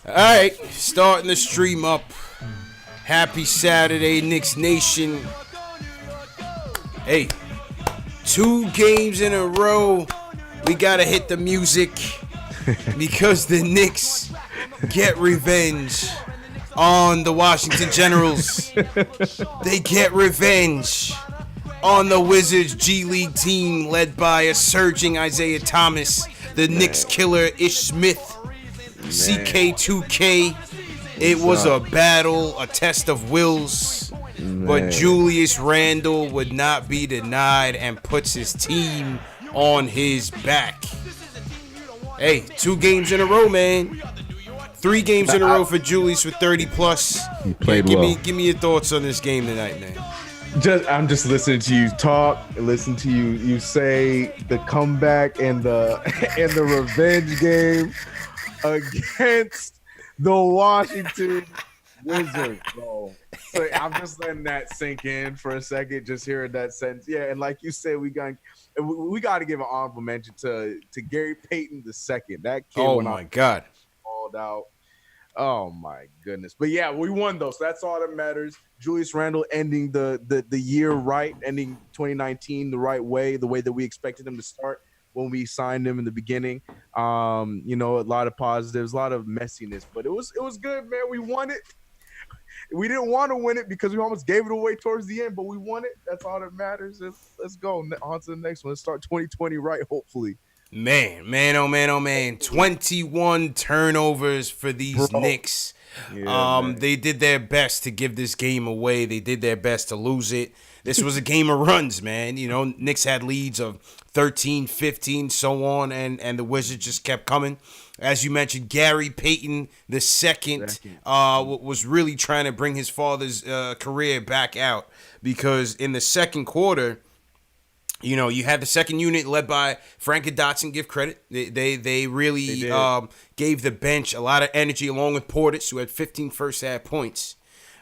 Alright, starting the stream up. Happy Saturday, Knicks Nation. Hey, 2 games in a row. We gotta hit the music because the Knicks get revenge on the Washington Generals. They get revenge on the Wizards G League team led by a surging Isaiah Thomas, the Knicks killer Ish Smith, CK2K. It was a battle, a test of wills, but Julius Randle would not be denied and puts his team on his back. Hey, 2 games in a row, man. 3 games in a row for Julius with 30 plus. He played well. Give me your thoughts on this game tonight, man. I'm just listening to you talk, listen to you say the comeback and the revenge game against the Washington Wizards, bro. So I'm just letting that sink in for a second, just hearing that sentence. Yeah, and like you said, we got to give an honorable mention to Gary Payton II. That kid, oh my God, called out. Oh my goodness. But yeah, we won though, so that's all that matters. Julius Randle ending the year right, ending 2019 the right way, the way that we expected him to start when we signed him in the beginning. A lot of positives, a lot of messiness, but it was good, man. We won it. We didn't want to win it because we almost gave it away towards the end, but we won it. That's all that matters. Let's go on to the next one. Let's start 2020 right, hopefully. Man, oh man. 21 turnovers for these Knicks. Yeah, they did their best to give this game away. They did their best to lose it. This was a game of runs, man. You know, Knicks had leads of 13, 15, so on, and the Wizards just kept coming. As you mentioned, Gary Payton II was really trying to bring his father's career back out, because in the second quarter, you know, you had the second unit led by Frank and Dotson. Give credit. They really gave the bench a lot of energy, along with Portis, who had 15 first half points.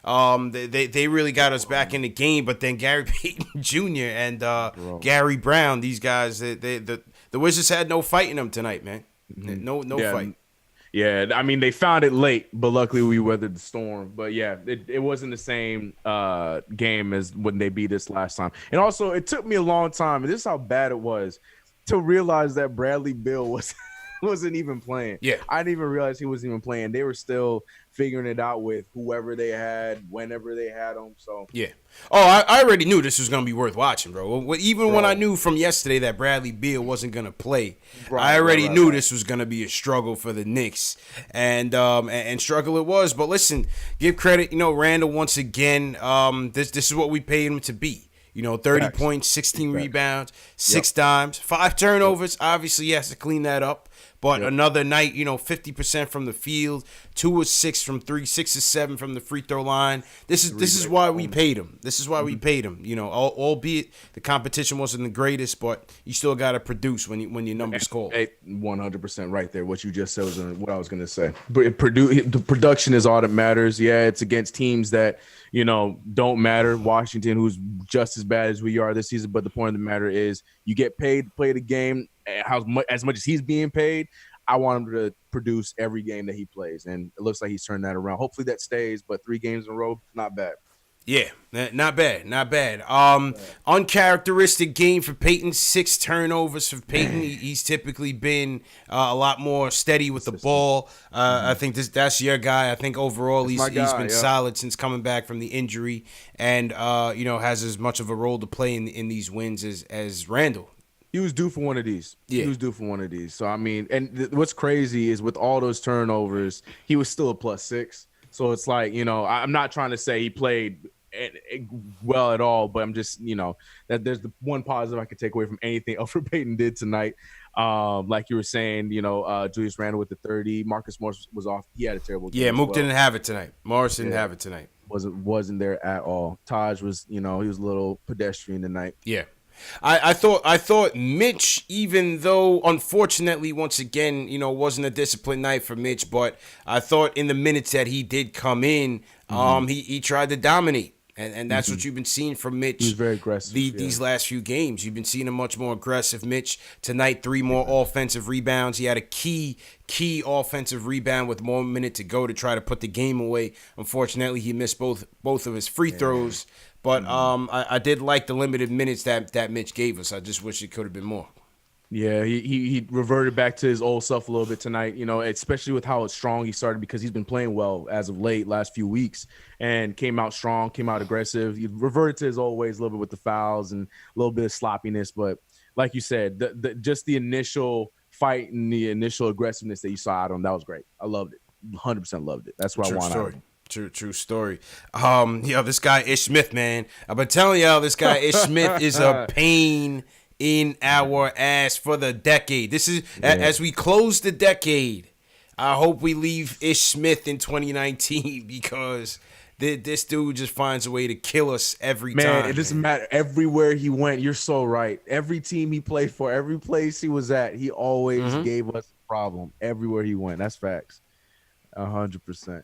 They really got us back in the game. But then Gary Payton Jr. and Gary Brown, these guys, the Wizards had no fight in them tonight, man. No fight. Yeah, I mean, they found it late, but luckily we weathered the storm. But yeah, it wasn't the same game as when they beat us last time. And also, it took me a long time, and this is how bad it was, to realize that Bradley Beal wasn't even playing. Yeah. I didn't even realize he wasn't even playing. They were still figuring it out with whoever they had, whenever they had them. So yeah. Oh, I already knew this was going to be worth watching, bro. When I knew from yesterday that Bradley Beal wasn't going to play, I already knew this was going to be a struggle for the Knicks. And struggle it was. But listen, give credit, Randle once again. This is what we paid him to be. 30 points, 16 rebounds, 6 dimes, 5 turnovers. Obviously, he has to clean that up. But another night, 50% from the field, 2 of 6 from 3, 6 of 7 from the free throw line. This is why we paid him. This is why we paid him. Albeit the competition wasn't the greatest, but you still got to produce when your numbers call. 100% right there. What you just said was what I was going to say. But the production is all that matters. Yeah, it's against teams that don't matter. Washington, who's just as bad as we are this season. But the point of the matter is, you get paid to play the game. As much as he's being paid, I want him to produce every game that he plays, and it looks like he's turned that around. Hopefully that stays, but 3 games in a row, not bad. Yeah, not bad. Uncharacteristic game for Payton. 6 turnovers for Payton. He's typically been a lot more steady with the ball. I think that's your guy. I think overall he's been solid since coming back from the injury, and has as much of a role to play in these wins as Randle. He was due for one of these. Yeah. He was due for one of these. So, I mean, and what's crazy is with all those turnovers, he was still a +6. So it's like, I'm not trying to say he played well at all, but I'm just, that there's the one positive I could take away from anything Elfrid Payton did tonight. Like you were saying, Julius Randle with the 30. Marcus Morris was off. He had a terrible game. Yeah, Mook didn't have it tonight. Morris didn't have it tonight. Wasn't there at all. Taj was, he was a little pedestrian tonight. Yeah. I thought Mitch, even though unfortunately once again, wasn't a disciplined night for Mitch, but I thought in the minutes that he did come in, he tried to dominate. And that's what you've been seeing from Mitch. He's very aggressive. These last few games, you've been seeing a much more aggressive Mitch. Tonight, 3 more offensive rebounds. He had a key offensive rebound with 1 minute to go to try to put the game away. Unfortunately, he missed both of his free throws. But I did like the limited minutes that Mitch gave us. I just wish it could have been more. Yeah, he reverted back to his old self a little bit tonight, especially with how strong he started, because he's been playing well as of late, last few weeks, and came out strong, came out aggressive. He reverted to his old ways a little bit with the fouls and a little bit of sloppiness. But like you said, just the initial fight and the initial aggressiveness that you saw out of him, that was great. I loved it. 100% loved it. That's what I want out of him. True story. This guy Ish Smith, man. I've been telling y'all, this guy Ish Smith is a pain in our ass for the decade. This is as we close the decade. I hope we leave Ish Smith in 2019 because this dude just finds a way to kill us every time. Man, it doesn't matter. Everywhere he went, you're so right. Every team he played for, every place he was at, he always gave us a problem. Everywhere he went, that's facts. 100%.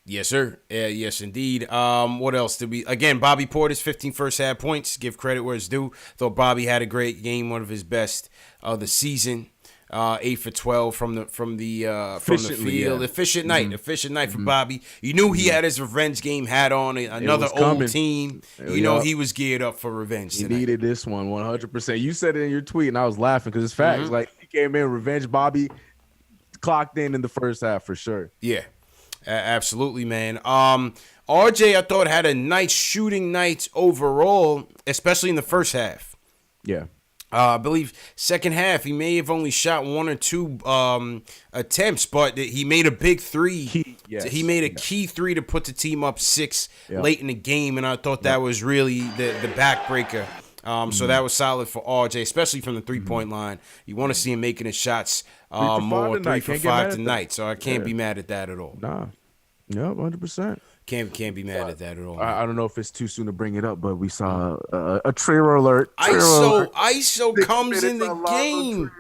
Yes, sir. Yes, indeed. What else did we? Again, Bobby Portis, 15 first half points. Give credit where it's due. Thought Bobby had a great game, one of his best of the season. 8 for 12 from the field. Yeah. Efficient night for Bobby. You knew he had his revenge game hat on. Another old team. You know he was geared up for revenge. He needed this one 100%. You said it in your tweet, and I was laughing because it's facts. Like, he came in, revenge Bobby, clocked in the first half for sure. Yeah. Absolutely, man. RJ, I thought, had a nice shooting night overall, especially in the first half. Yeah. I believe second half, he may have only shot 1 or 2 attempts, but he made a big 3. He made a key 3 to put the team up 6 late in the game, and I thought that was really the backbreaker. So that was solid for RJ, especially from the 3-point line. You want to see him making his shots more 3 for 5 tonight. So I can't be mad at that at all. Nah. Yeah, 100%. Can't be mad at that at all. I don't know if it's too soon to bring it up, but we saw a trigger alert. ISO comes in the game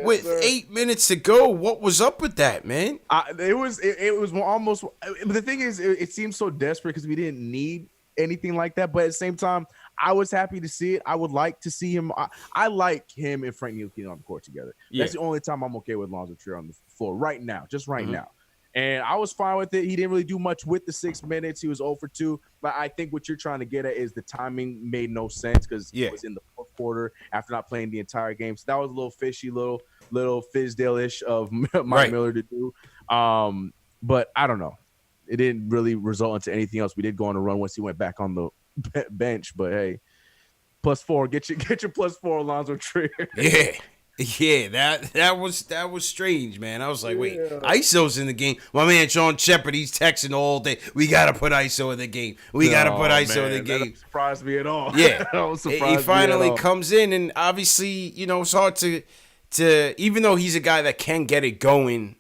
with 8 minutes to go. What was up with that, man? It was almost. The thing is, it seems so desperate because we didn't need anything like that. But at the same time, I was happy to see it. I would like to see him. I like him and Frank Ntilikina on the court together. Yeah. That's the only time I'm okay with Lonzo Trier on the floor right now, just right now. And I was fine with it. He didn't really do much with the 6 minutes. He was 0 for 2. But I think what you're trying to get at is the timing made no sense because he was in the fourth quarter after not playing the entire game. So that was a little fishy, little Fizdale-ish of Mike Miller to do. But I don't know. It didn't really result into anything else. We did go on a run once he went back on the bench. But, hey, +4. Get your +4, Lonzo Trier. Yeah, that was strange, man. I was like, wait, ISO's in the game. My man Sean Shepard, he's texting all day. We gotta put ISO in the game. We gotta put ISO in the game. That doesn't surprise me at all. Yeah, he finally comes in, and obviously, it's hard to even though he's a guy that can get it going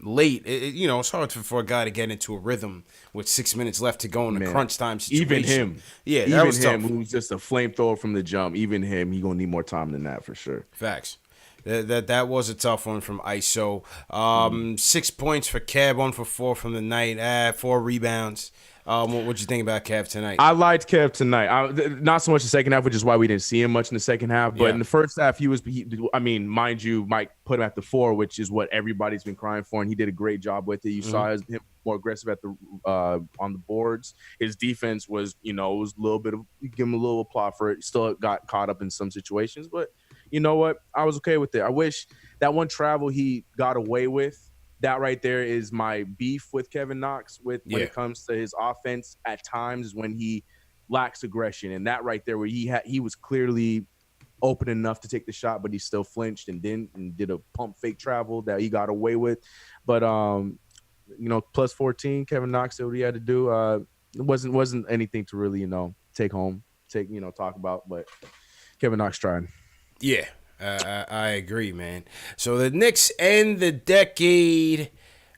late. It's hard for a guy to get into a rhythm with 6 minutes left to go in a crunch time situation. Even him, that was him, who's just a flamethrower from the jump. Even him, he gonna need more time than that for sure. Facts. That was a tough one from ISO. 6 points for Kev, 1 for 4 from the night. 4 rebounds. What'd you think about Kev tonight? I liked Kev tonight. Not so much the second half, which is why we didn't see him much in the second half. But in the first half, mind you, Mike put him at the 4, which is what everybody's been crying for, and he did a great job with it. You saw him more aggressive at the on the boards. His defense was, was a little bit of give him a little applause for it. Still got caught up in some situations, but you know what? I was okay with it. I wish that one travel he got away with. That right there is my beef with Kevin Knox when it comes to his offense at times is when he lacks aggression. And that right there where he was clearly open enough to take the shot, but he still flinched and did a pump fake travel that he got away with. But, plus 14, Kevin Knox did what he had to do. It wasn't anything to really, take home, talk about. But Kevin Knox tried. Yeah. I agree, man. So the Knicks end the decade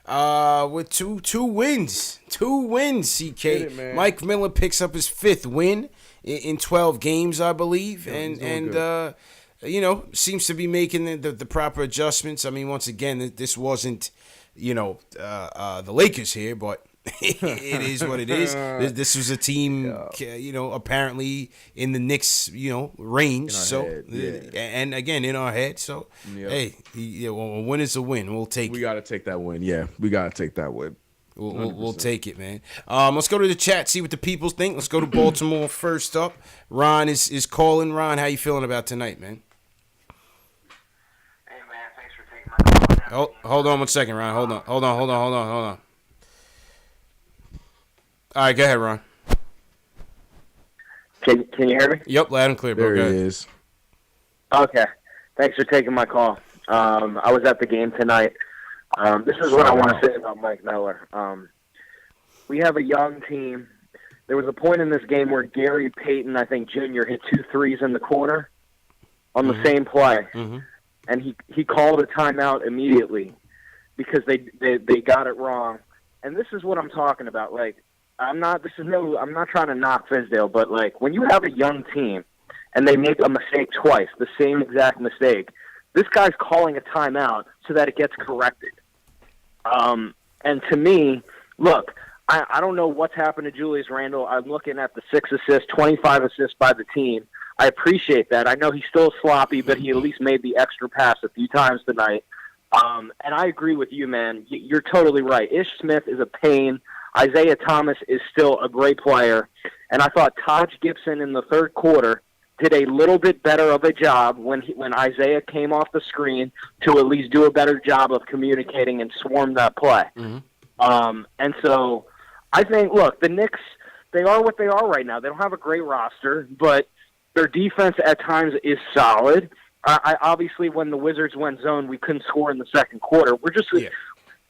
with two wins. 2 wins, CK. Mike Miller picks up his 5th win in 12 games, I believe. And seems to be making the proper adjustments. I mean, once again, this wasn't, the Lakers here, but It is what it is. This was a team, apparently in the Knicks, range. So, and again, in our head. So, hey, a win is a win. We'll take it. We got to take that win. Yeah, we got to take that win. We'll take it, man. Let's go to the chat, see what the people think. Let's go to Baltimore first up. Ron is calling. Ron, how you feeling about tonight, man? Hey, man, thanks for taking my call. Hold on 1 second, Ron. Hold on. All right, go ahead, Ron. Can you hear me? Yep, loud and clear, bro. There he is. Okay. Thanks for taking my call. I was at the game tonight. This is what I want to say about Mike Miller. We have a young team. There was a point in this game where Gary Payton, I think, Jr., hit 2 threes in the corner on the same play. Mm-hmm. And he called a timeout immediately because they got it wrong. And this is what I'm talking about. Like, I'm not trying to knock Fizdale, but like when you have a young team and they make a mistake twice, the same exact mistake, this guy's calling a timeout so that it gets corrected. And to me, look, I don't know what's happened to Julius Randle. I'm looking at the 6 assists, 25 assists by the team. I appreciate that. I know he's still sloppy, but he at least made the extra pass a few times tonight. And I agree with you, man. You're totally right. Ish Smith is a pain. Isaiah Thomas is still a great player. And I thought Taj Gibson in the third quarter did a little bit better of a job when Isaiah came off the screen to at least do a better job of communicating and swarm that play. Mm-hmm. And so I think, look, the Knicks, they are what they are right now. They don't have a great roster, but their defense at times is solid. I obviously, when the Wizards went zone, we couldn't score in the second quarter.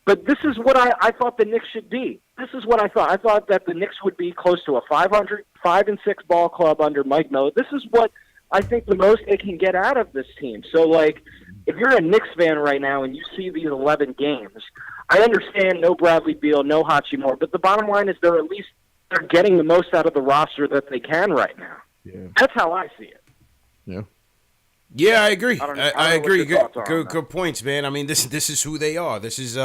But this is what I thought the Knicks should be. This is what I thought. I thought that the Knicks would be close to a 5-6 ball club under Mike Miller. This is what I think the most it can get out of this team. So, like, if you're a Knicks fan right now and you see these 11 games, I understand no Bradley Beal, no Hachimura, but the bottom line is they're getting the most out of the roster that they can right now. Yeah. That's how I see it. Yeah. Yeah, I agree. I agree. Good points, man. I mean, this is who they are. This is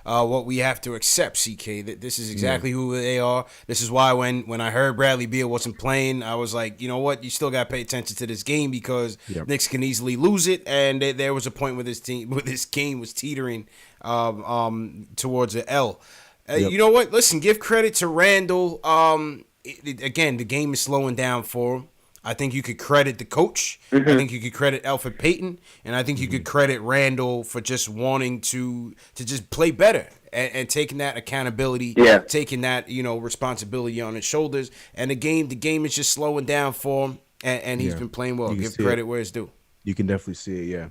what we have to accept, CK. This is exactly who they are. This is why when I heard Bradley Beal wasn't playing, I was like, you know what? You still got to pay attention to this game because Knicks can easily lose it. And there was a point where this game was teetering towards an L. You know what? Listen, give credit to Randle. Again, the game is slowing down for him. I think you could credit the coach. Mm-hmm. I think you could credit Elfrid Payton, and I think you could credit Randle for just wanting to just play better and taking that accountability, taking that responsibility on his shoulders. And the game is just slowing down for him, and he's been playing well. Give credit where it's due. You can definitely see it. Yeah.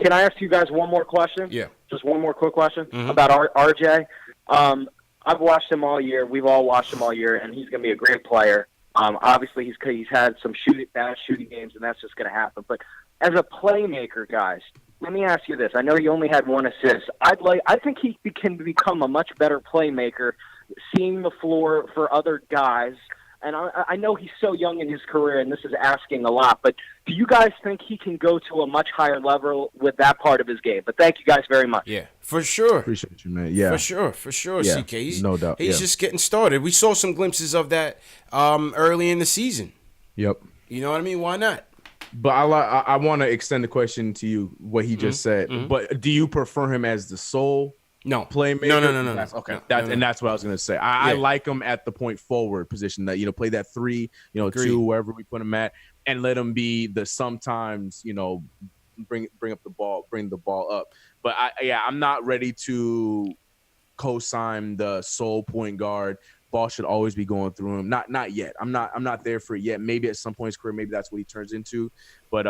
Can I ask you guys one more question? Yeah. Just one more quick question about RJ. I've watched him all year. We've all watched him all year, and he's going to be a great player. Obviously, he's had some bad shooting games, and that's just going to happen. But as a playmaker, guys, let me ask you this. I know he only had 1 assist. I think he can become a much better playmaker, seeing the floor for other guys. And I know he's so young in his career, and this is asking a lot. But do you guys think he can go to a much higher level with that part of his game? But thank you guys very much. Yeah, for sure. Appreciate you, man. Yeah, for sure. Yeah, CK, no doubt. He's just getting started. We saw some glimpses of that early in the season. Yep. You know what I mean? Why not? But I want to extend the question to you, what he just said. Mm-hmm. But do you prefer him as the sole playmaker? No. That's, okay. And that's what I was going to say. I like him at the point forward position that, play that 3, 2, wherever we put him at, and let him be the sometimes, bring up the ball, bring the ball up. But I'm not ready to co-sign the sole point guard. Ball should always be going through him. Not yet. I'm not there for it yet. Maybe at some point in his career, maybe that's what he turns into. But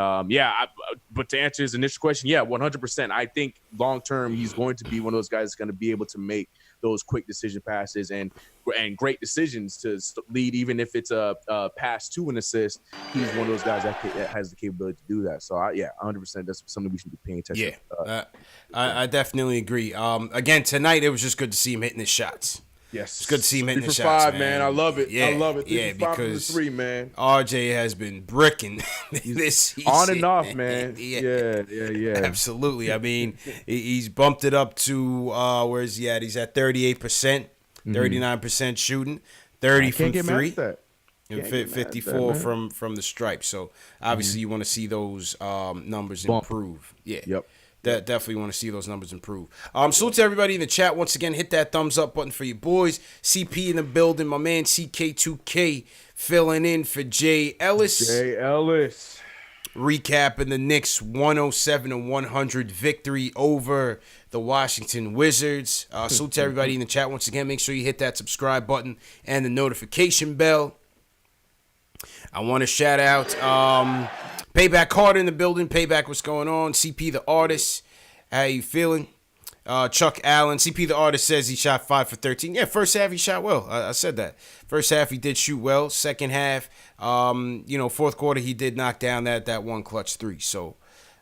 but to answer his initial question, 100%. I think long term he's going to be one of those guys that's going to be able to make those quick decision passes and great decisions to lead, even if it's a pass to an assist. He's one of those guys that has the capability to do that. So 100%. That's something we should be paying attention. Yeah, I definitely agree. Again, tonight it was just good to see him hitting his shots. Yes, it's good to see him hitting the 3 for shots, 5, man. I love it. Yeah, I love it. 3 for 5 because 3, man. RJ has been bricking this season. On and off, man. Yeah. Absolutely. I mean, he's bumped it up to where is he at? He's at 38%. 39% shooting, 30 from get mad three. at that. And Can't get mad at 54 that, man. from the stripe. So obviously you want to see those numbers Bump. improve. Yeah. Yep. That definitely want to see those numbers improve. Salute to everybody in the chat. Once again, hit that thumbs up button for your boys. CP in the building. My man CK2K filling in for Jay Ellis. Jay Ellis. Recapping the Knicks 107-100 victory over the Washington Wizards. Salute to everybody in the chat. Once again, make sure you hit that subscribe button and the notification bell. I want to shout out Payback Carter in the building. Payback, what's going on? CP the artist, how you feeling? Chuck Allen, CP the artist says he shot 5 for 13. Yeah, first half he shot well. I said that. First half he did shoot well. Second half, fourth quarter he did knock down that one clutch three. So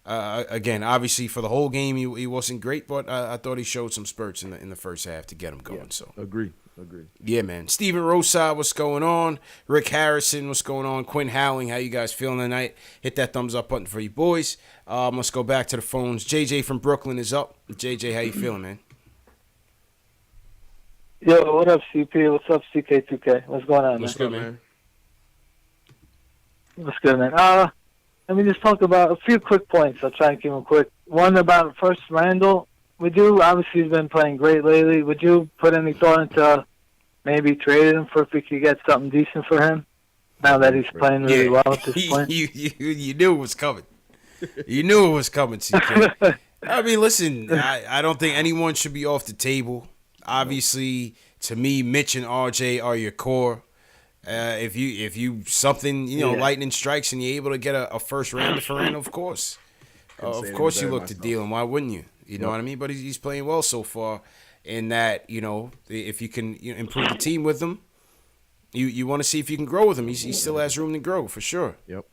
again, obviously for the whole game he wasn't great, but I thought he showed some spurts in the first half to get him going. Yeah, so agree. Yeah, man. Steven Rosa, what's going on? Rick Harrison, what's going on? Quinn Howling, how you guys feeling tonight? Hit that thumbs up button for you boys. Let's go back to the phones. JJ from Brooklyn is up. JJ, how you feeling, man? Yo, what up, CP? What's up, CK2K? What's going on, What's man? good, man? What's good, man? Let me just talk about a few quick points. I'll try and keep them quick. One about first Randle. Obviously he's been playing great lately. Would you put any thought into maybe trading him for if we could get something decent for him? Now that he's playing really well at this point. You knew it was coming. You knew it was coming, CK. I mean, listen, I don't think anyone should be off the table. Obviously, to me, Mitch and RJ are your core. If you something, lightning strikes and you're able to get a first rounder for him, of course. Of course you look to deal him. Why wouldn't you? You know what I mean? But he's playing well so far in that, if you can improve the team with him, you want to see if you can grow with him. He still has room to grow, for sure. Yep.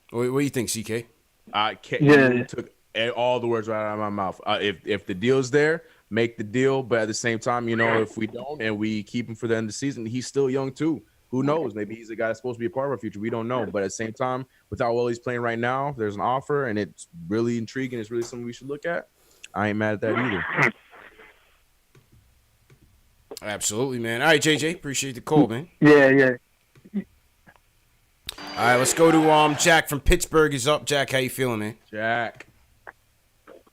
What do you think, CK? I can't. You took all the words right out of my mouth. If the deal's there, make the deal. But at the same time, if we don't and we keep him for the end of the season, he's still young too. Who knows? Maybe he's a guy that's supposed to be a part of our future. We don't know. But at the same time, with how well he's playing right now, there's an offer, and it's really intriguing. It's really something we should look at. I ain't mad at that either. Absolutely, man. All right, JJ, appreciate the call, man. Yeah. All right, let's go to Jack from Pittsburgh is up. Jack, how you feeling, man? Jack.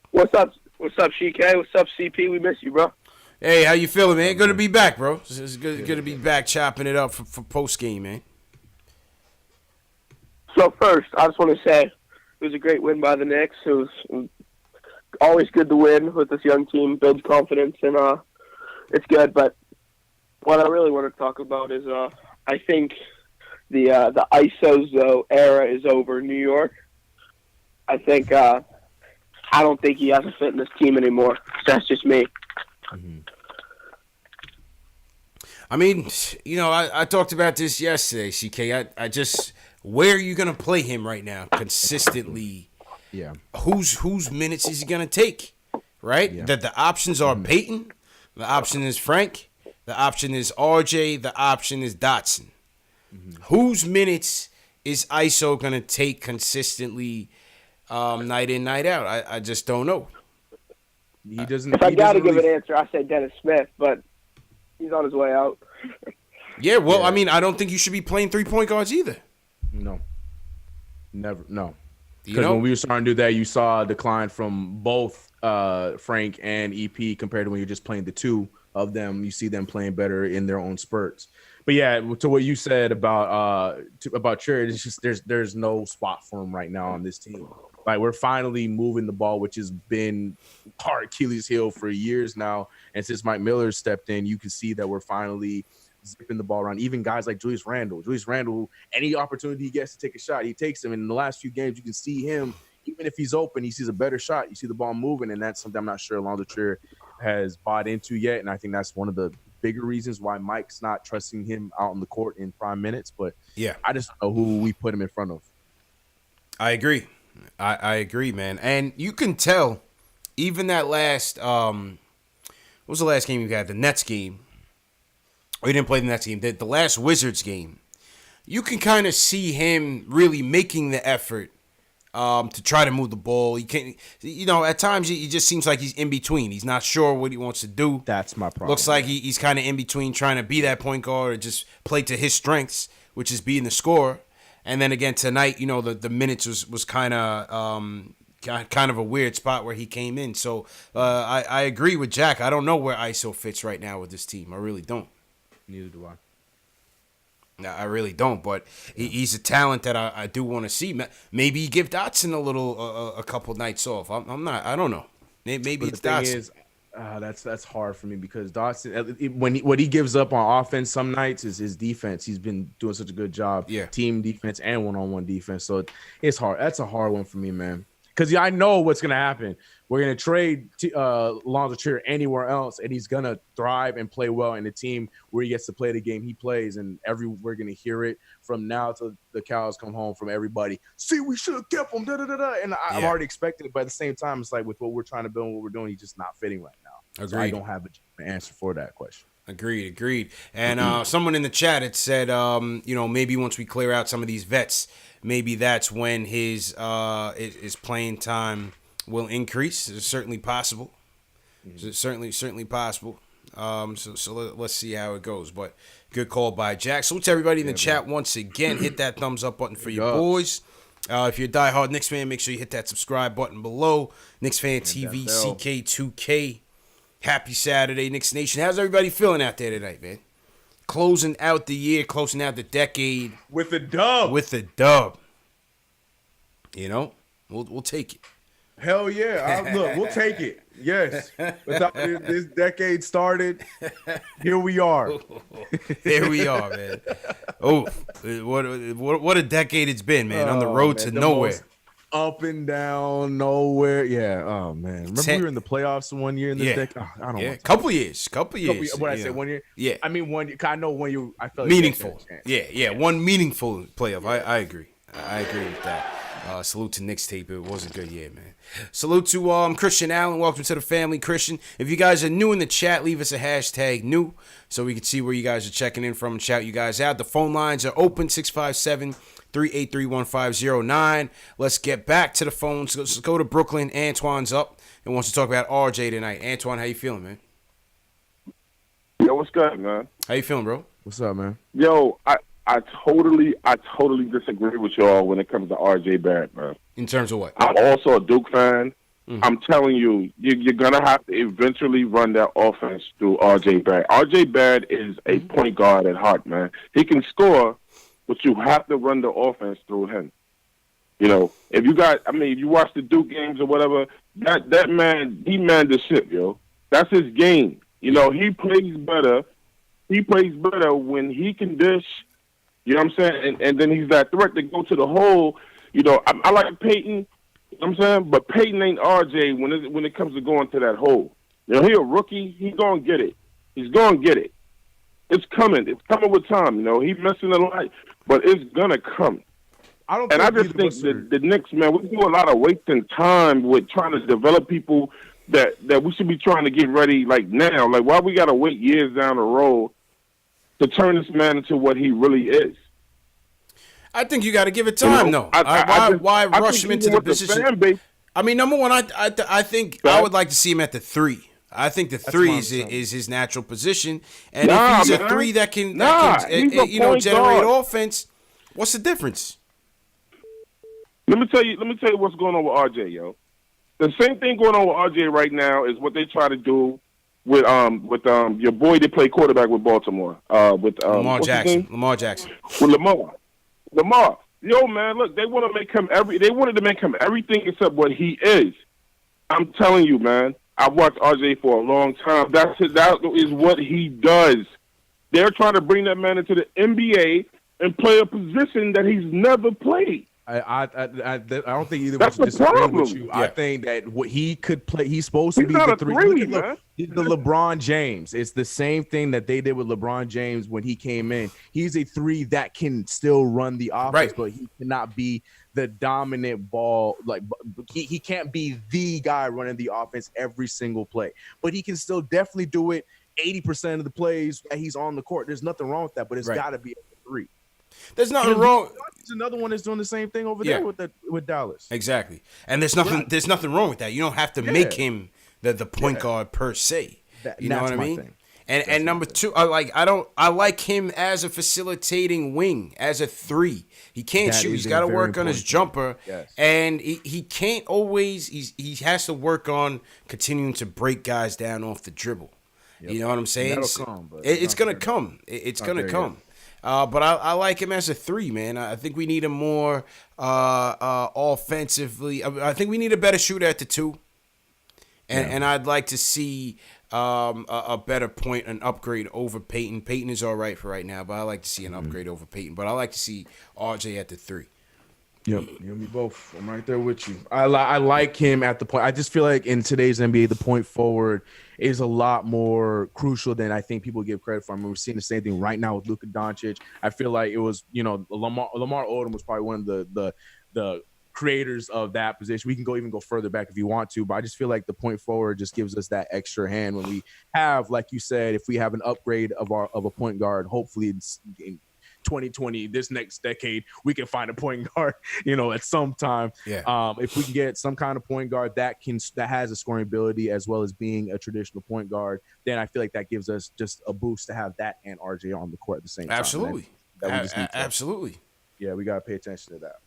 What's up, CK? What's up, CP? We miss you, bro. Hey, how you feeling, man? Good to be back, bro. It's good to be back chopping it up for post-game, man. So first, I just want to say it was a great win by the Knicks. It was always good to win with this young team, builds confidence, and it's good. But what I really want to talk about is I think the ISO era is over in New York. I think I don't think he has a fit in this team anymore. That's just me. Mm-hmm. I mean, I talked about this yesterday, CK. I just, where are you going to play him right now consistently? Yeah. Whose minutes is he going to take, right? Yeah. That the options are Peyton, the option is Frank, the option is RJ, the option is Dotson. Mm-hmm. Whose minutes is ISO going to take consistently night in, night out? I just don't know. He doesn't. If I got to give an answer, I say Dennis Smith, but he's on his way out. Yeah, well, I mean, I don't think you should be playing 3-point guards either. No. Never. No. Because when we were starting to do that, you saw a decline from both Frank and EP compared to when you're just playing the two of them. You see them playing better in their own spurts. But yeah, to what you said about Cherry, it's just there's no spot for him right now on this team. Like, we're finally moving the ball, which has been our Achilles heel for years now. And since Mike Miller stepped in, you can see that we're finally zipping the ball around. Even guys like Julius Randle, any opportunity he gets to take a shot, he takes them. And in the last few games, you can see him, even if he's open, he sees a better shot. You see the ball moving, and that's something I'm not sure Lonzo Ball has bought into yet. And I think that's one of the bigger reasons why Mike's not trusting him out on the court in prime minutes. But yeah, I just don't know who we put him in front of. I agree. I agree, man. And you can tell, even that last, what was the last game you had? The Nets game. Oh, you didn't play the Nets game. The last Wizards game. You can kind of see him really making the effort to try to move the ball. He can't, at times he just seems like he's in between. He's not sure what he wants to do. That's my problem. Looks like he's kind of in between trying to be that point guard or just play to his strengths, which is being the scorer. And then again tonight, the minutes was kind of a weird spot where he came in. So I agree with Jack. I don't know where ISO fits right now with this team. I really don't. Neither do I. No, I really don't, but he's a talent that I do want to see. Maybe give Dotson a couple nights off. I don't know. Maybe But it's the thing Dotson. is, that's hard for me because Dotson, what he gives up on offense some nights is his defense. He's been doing such a good job, team defense and one-on-one defense. So it's hard. That's a hard one for me, man. Because I know what's gonna happen. We're gonna trade Lonzo Trier anywhere else, and he's gonna thrive and play well in a team where he gets to play the game he plays. And we're gonna hear it from now till the cows come home from everybody. See, we should have kept him. Da, da, da, da. And I'm already expecting it, but at the same time, it's like with what we're trying to build and what we're doing, he's just not fitting right now. Agreed. So I don't have an answer for that question. Agreed. And someone in the chat had said, maybe once we clear out some of these vets, maybe that's when his playing time will increase. It's certainly possible. It's certainly possible. So let's see how it goes. But good call by Jack. So to everybody in the chat once again, hit that thumbs up button for your boys. If you're a diehard Knicks fan, make sure you hit that subscribe button below. KnicksFanTV, CK2K. Happy Saturday, Knicks Nation. How's everybody feeling out there tonight, man? Closing out the year, closing out the decade With a dub. We'll take it. Hell yeah. Look, we'll take it. Yes. Without this decade started, here we are. Here we are, man. Oh, what a decade it's been, man. On the road to nowhere. Up and down, nowhere. Yeah. Oh man. Remember we were in the playoffs one year in this decade? Oh, I don't know. Couple years. What I said, 1 year? Yeah. I mean 1 year. I know 1 year I felt meaningful. Yeah. One meaningful playoff. I agree. I agree with that. Salute to Knicks tape. It was a good year, man. Salute to Christian Allen. Welcome to the family, Christian. If you guys are new in the chat, leave us a hashtag new so we can see where you guys are checking in from and shout you guys out. The phone lines are open, 657-383-1509. Let's get back to the phones. Let's go to Brooklyn. Antoine's up and wants to talk about RJ tonight. Antoine, how you feeling, man? Yo, what's good, man? How you feeling, bro? What's up, man? Yo, I totally disagree with y'all when it comes to RJ Barrett, man. In terms of what? I'm also a Duke fan. Mm-hmm. I'm telling you, you're going to have to eventually run that offense through RJ Barrett. RJ Barrett is a point guard at heart, man. He can score, but you have to run the offense through him. If you watch the Duke games or whatever, that man, he manned the ship, yo. That's his game. He plays better. He plays better when he can dish. You know what I'm saying? And then he's that threat to go to the hole. I like Peyton. You know what I'm saying? But Peyton ain't RJ when it comes to going to that hole. He a rookie. He's going to get it. He's going to get it. It's coming. It's coming with time. He's missing a lot, but it's going to come. I just think that the Knicks, man, we do a lot of wasting time with trying to develop people that we should be trying to get ready like now. Like, why we got to wait years down the road to turn this man into what he really is? I think you got to give it time, though. Why rush him into the position? I mean, number one, I think I would like to see him at the 3. I think the 3 is his natural position, and if he's a 3 that can generate offense, what's the difference? Let me tell you what's going on with RJ, yo. The same thing going on with RJ right now is what they try to do with your boy that played quarterback with Baltimore. With Lamar Jackson. With Lamar. Yo, man, look, they wanted to make him everything except what he is. I'm telling you, man. I've watched RJ for a long time. That is what he does. They're trying to bring that man into the NBA and play a position that he's never played. I don't think either of us disagree with you. Yeah. I think that what he could play, he's supposed to be the 3. He's the LeBron James. It's the same thing that they did with LeBron James when he came in. He's a 3 that can still run the offense, but he cannot be the dominant ball. Like he can't be the guy running the offense every single play, but he can still definitely do it 80% of the plays that he's on the court. There's nothing wrong with that, but it's got to be a 3. There's nothing wrong. There's another one that's doing the same thing over there with Dallas. Exactly. And there's nothing wrong with that. You don't have to make him the point guard per se. You know what I mean? And number two, I like him as a facilitating wing, as a 3. He can't shoot. He's got to work on his jumper, and he can't always. He has to work on continuing to break guys down off the dribble. Yep. You know what I'm saying? It's gonna come. It's gonna come. But I like him as a 3, man. I think we need him more offensively. I think we need a better shooter at the 2. And I'd like to see a better point, an upgrade over Peyton. Peyton is all right for right now, but I like to see an upgrade over Peyton. But I like to see RJ at the 3. Yep, you and me both. I'm right there with you. I like him at the point. I just feel like in today's NBA, the point forward is a lot more crucial than I think people give credit for. I mean, we're seeing the same thing right now with Luka Doncic. I feel like it was, Lamar Odom was probably one of the creators of that position. We can even go further back if you want to, but I just feel like the point forward just gives us that extra hand when we have, like you said, if we have an upgrade of a point guard, hopefully it's in 2020, this next decade, we can find a point guard, at some time. Yeah. If we can get some kind of point guard that has a scoring ability as well as being a traditional point guard, then I feel like that gives us just a boost to have that and RJ on the court at the same time. Absolutely. Absolutely. Yeah, we gotta pay attention to that.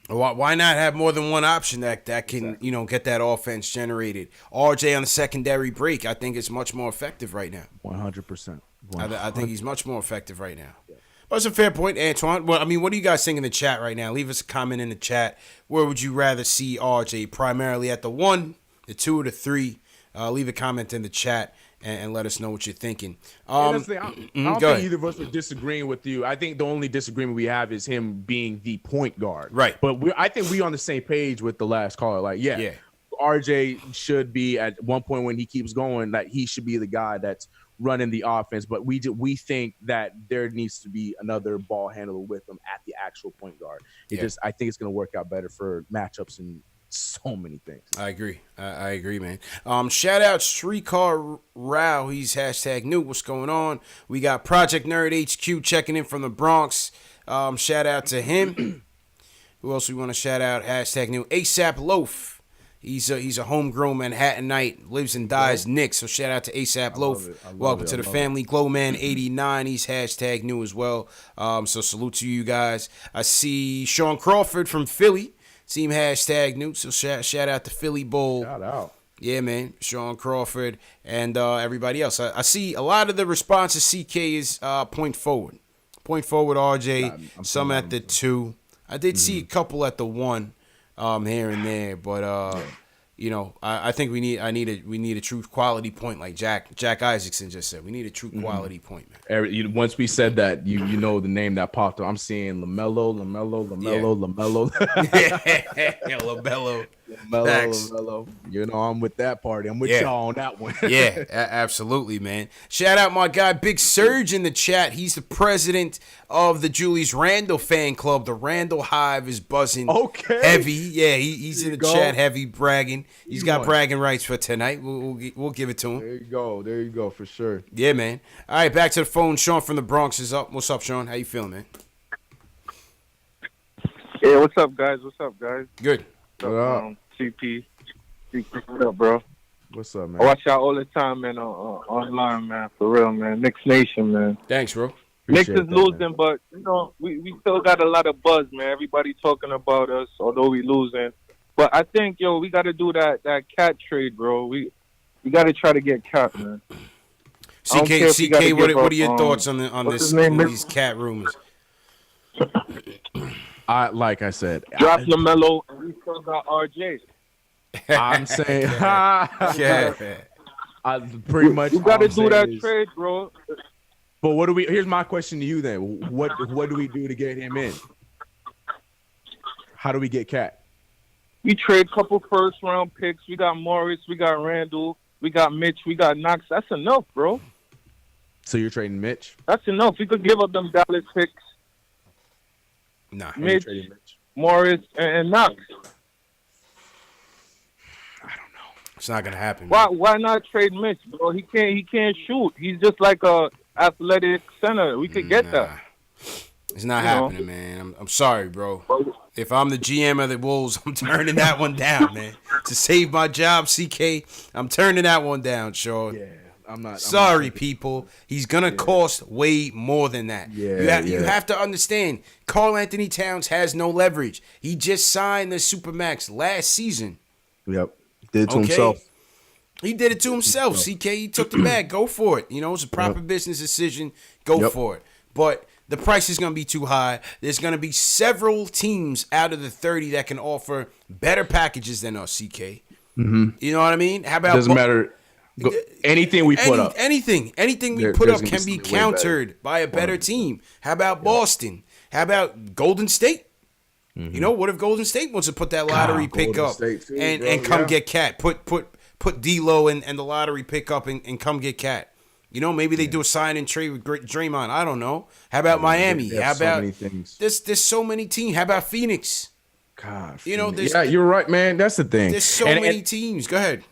Why not have more than one option that can get that offense generated? RJ on the secondary break, I think is much more effective right now. 100%. I think he's much more effective right now. Yeah. But it's a fair point, Antoine. Well, I mean, what do you guys think in the chat right now? Leave us a comment in the chat. Where would you rather see RJ? Primarily at the 1, the 2, or the 3? Leave a comment in the chat and let us know what you're thinking. I don't think either of us are disagreeing with you. I think the only disagreement we have is him being the point guard. Right. But I think we're on the same page with the last caller. Like, RJ should be at one point when he keeps going, that he should be the guy that's running the offense. But we think that there needs to be another ball handler with him at the actual point guard. I think it's going to work out better for matchups and so many things. I agree. I agree, man. Shout out Streetcar Rao. He's #new. What's going on? We got Project Nerd HQ checking in from the Bronx. Shout out to him. Who else we want to shout out? #new. ASAP Loaf. He's a homegrown Manhattanite. Lives and dies Knicks. So shout out to ASAP Loaf. Welcome to the family. Glowman89. He's #new as well. So salute to you guys. I see Sean Crawford from Philly. Team #new, so shout out to Philly Bowl. Shout out. Yeah, man. Sean Crawford and everybody else. I see a lot of the responses, CK, is point forward. Point forward, RJ. Some at the 2. I did see a couple at the 1 here and there, but I think we need a true quality point, like Jack Isaacson just said. We need a true quality point, man. Once we said that, you know the name that popped up. I'm seeing LaMelo. Yeah, LaMelo. I'm with that party. I'm with y'all on that one. Yeah, absolutely, man. Shout out my guy Big Surge in the chat. He's the president of the Julius Randle fan club. The Randle Hive is buzzing heavy. Yeah, he's in the chat heavy bragging. He's got bragging rights for tonight. We'll give it to him. There you go, for sure. Yeah, man. All right, back to the phone. Sean from the Bronx is up. What's up, Sean? How you feeling, man? Yeah, what's up, guys? Good. CP. What up, bro? What's up, man? I watch y'all all the time, man, online, man. For real, man. Knicks Nation, man. Thanks, bro. Knicks is losing, but, we still got a lot of buzz, man. Everybody talking about us, although we losing. But I think, we got to do that cat trade, bro. We got to try to get Cat, man. CK, what are your thoughts on these cat rumors? Like I said, drop LaMelo, and we still got RJ. I'm saying, pretty much. You got to do that trade, bro. But here's my question to you then. What do we do to get him in? How do we get Cat? We trade couple first-round picks. We got Morris. We got Randle. We got Mitch. We got Knox. That's enough, bro. So you're trading Mitch? That's enough. We could give up them Dallas picks. Nah, Mitch, Morris, and Knox. I don't know. It's not gonna happen. Why not trade Mitch, bro? He can't shoot. He's just like a athletic center. We could get that. It's not happening, man. I'm sorry, bro. If I'm the GM of the Wolves, I'm turning that one down, man. To save my job, CK, I'm turning that one down, Sean. Yeah, I'm not. Sorry, people. He's gonna cost way more than that. Yeah, you have to understand. Karl-Anthony Towns has no leverage. He just signed the Supermax last season. Yep, did it to himself. He did it to himself. CK, he took the bag. Go for it. You know, it's a proper business decision. Go for it. But the price is going to be too high. There's going to be several teams out of the 30 that can offer better packages than us, CK. Mm-hmm. You know what I mean? How about doesn't matter. Anything we put up. Anything we put up can be countered by a better team. How about Boston? How about Golden State? You know, what if Golden State wants to put that lottery pick up and come get Cat? Put D'Lo and the lottery pick up and come get Cat. You know, maybe they do a sign and trade with Draymond. I don't know. How about Miami? How about there's so many teams. How about Phoenix? God, you know, you're right, man. That's the thing. There's so many teams. Go ahead.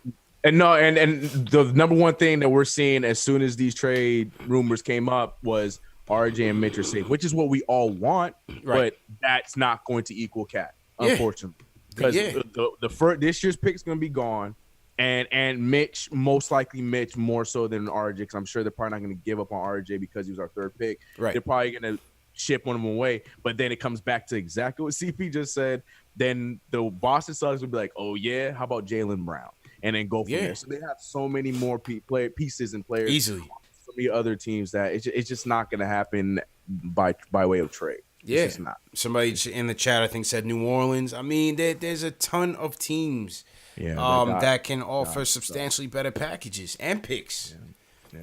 And the number one thing that we're seeing as soon as these trade rumors came up was RJ and Mitch are safe, which is what we all want, but that's not going to equal Cat, unfortunately, because the this year's pick is going to be gone. And Mitch, most likely Mitch more so than RJ, because I'm sure they're probably not going to give up on RJ because he was our third pick. Right. They're probably going to ship one of them away. But then it comes back to exactly what CP just said. Then the Boston Celtics would be like, oh, yeah, how about Jaylen Brown? And then go from there. So they have so many more pieces and players. Easily. So many other teams that it's just not going to happen by way of trade. Yeah. It's just not. Somebody in the chat, I think, said New Orleans. I mean, there's a ton of teams. That can offer substantially better packages and picks. Yeah.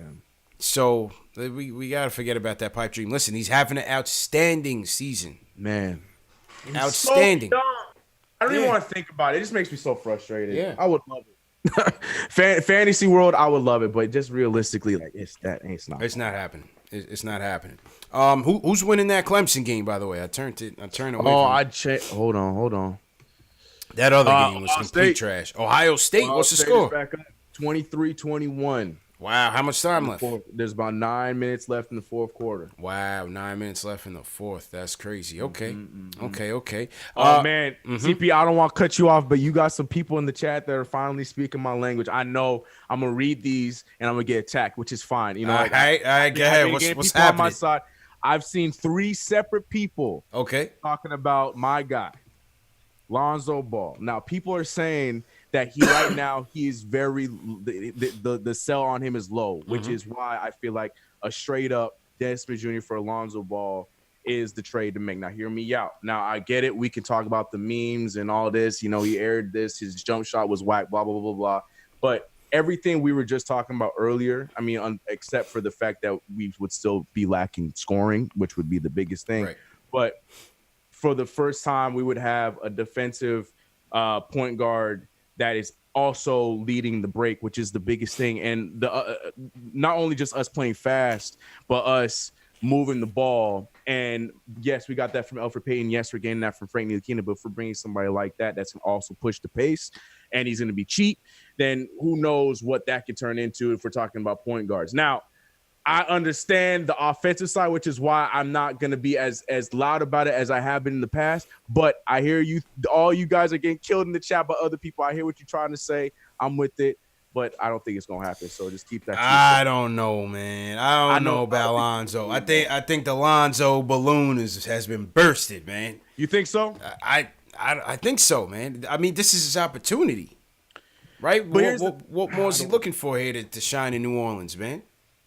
So we got to forget about that pipe dream. Listen, he's having an outstanding season. Man. Outstanding. So I don't even want to think about it. It just makes me so frustrated. Yeah. I would love it. Fantasy world, I would love it, but just realistically, like it's not happening. It's not happening. Who's winning that Clemson game, by the way? I turned away from it. Hold on. That other game was complete trash. Ohio State, what's the score? Back up 23-21. Wow, how much time left? There's about 9 minutes left in the fourth quarter. Wow, 9 minutes left in the fourth. That's crazy. Okay. Okay. Oh, man. CP, I don't want to cut you off, but you got some people in the chat that are finally speaking my language. I know I'm going to read these, and I'm going to get attacked, which is fine. You know, all right, go ahead. What's happening? On my side. I've seen 3 separate people talking about my guy, Lonzo Ball. Now, people are saying that he right now he's very the sell on him is low, which is why I feel like a straight up Dennis Smith Jr. for Lonzo Ball is the trade to make. Now, hear me out. Now, I get it. We can talk about the memes and all this. You know, he aired this. His jump shot was whack, blah, blah, blah, blah, blah. But everything we were just talking about earlier, I mean, except for the fact that we would still be lacking scoring, which would be the biggest thing. Right. But for the first time, we would have a defensive point guard that is also leading the break, which is the biggest thing. And the not only just us playing fast, but us moving the ball. And yes, we got that from Elfrid Payton. Yes, we're getting that from Frank Ntilikina. But for bringing somebody like that, that's going to also push the pace, and he's going to be cheap, then who knows what that could turn into if we're talking about point guards. Now, I understand the offensive side, which is why I'm not going to be as loud about it as I have been in the past. But I hear you. All you guys are getting killed in the chat by other people. I hear what you're trying to say. I'm with it. But I don't think it's going to happen. So just keep that. I don't know, man. I don't know about Lonzo. I think the Lonzo balloon has been bursted, man. You think so? I think so, man. I mean, this is his opportunity, right? What more is he looking for here to shine in New Orleans, man?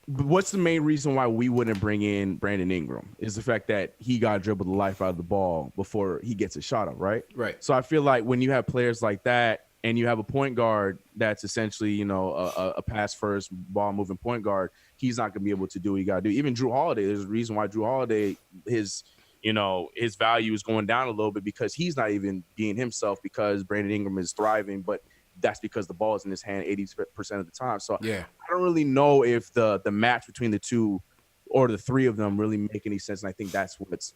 What's the main reason why we wouldn't bring in Brandon Ingram is the fact that he got dribbled the life out of the ball before he gets a shot up, right? Right. So I feel like when you have players like that and you have a point guard that's essentially, you know, a pass first ball moving point guard, he's not going to be able to do what he got to do. Even Drew Holiday, there's a reason why Drew Holiday, his value is going down a little bit because he's not even being himself because Brandon Ingram is thriving, but that's because the ball is in his hand 80% of the time. So yeah. I don't really know if the match between the two or the three of them really make any sense. And I think that's what's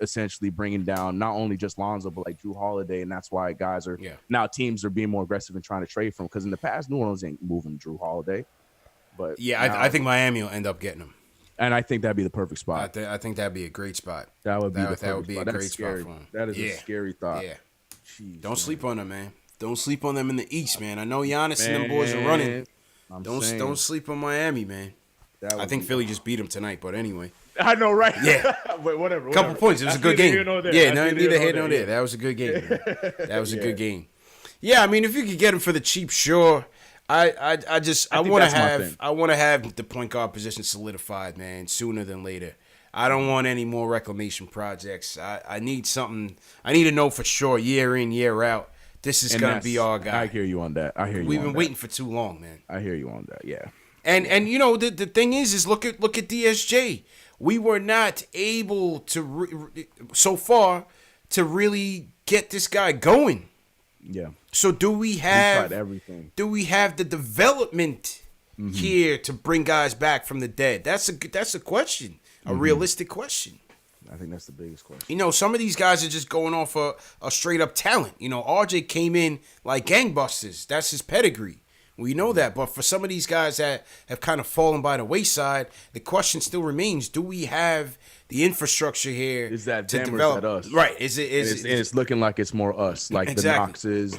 essentially bringing down not only just Lonzo, but like Drew Holiday. And that's why guys are now teams are being more aggressive and trying to trade from him. Because in the past, New Orleans ain't moving Drew Holiday. But I think Miami will end up getting him. And I think that'd be the perfect spot. I think that'd be a great spot. That would be a great spot for him. That is a scary thought. Yeah. Jeez, Don't sleep on them, man. Don't sleep on them in the East, man. I know Giannis and them boys are running. Don't sleep on Miami, man. I think Philly just beat them tonight, but anyway. I know, right? Yeah. But whatever. Couple points. It was a good game. Neither here nor there. Yeah. That was a good game. That was a good game. Yeah, I mean, if you could get him for the cheap, sure. I want to have the point guard position solidified, man, sooner than later. I don't want any more reclamation projects. I need something. I need to know for sure, year in, year out, this is going to be our guy. I hear you on that. We've been waiting for too long, man. I hear you on that, yeah. And you know, the thing is look at DSJ. We were not able to, so far, to really get this guy going. Yeah. So do we have tried everything? Do we have the development here to bring guys back from the dead? That's a question, a realistic question. I think that's the biggest question. You know, some of these guys are just going off a straight up talent. You know, RJ came in like gangbusters. That's his pedigree. We know that. But for some of these guys that have kind of fallen by the wayside, the question still remains: do we have the infrastructure here is that to them develop? Or is that us? Right? It's looking like it's more us, like exactly. the Knoxes,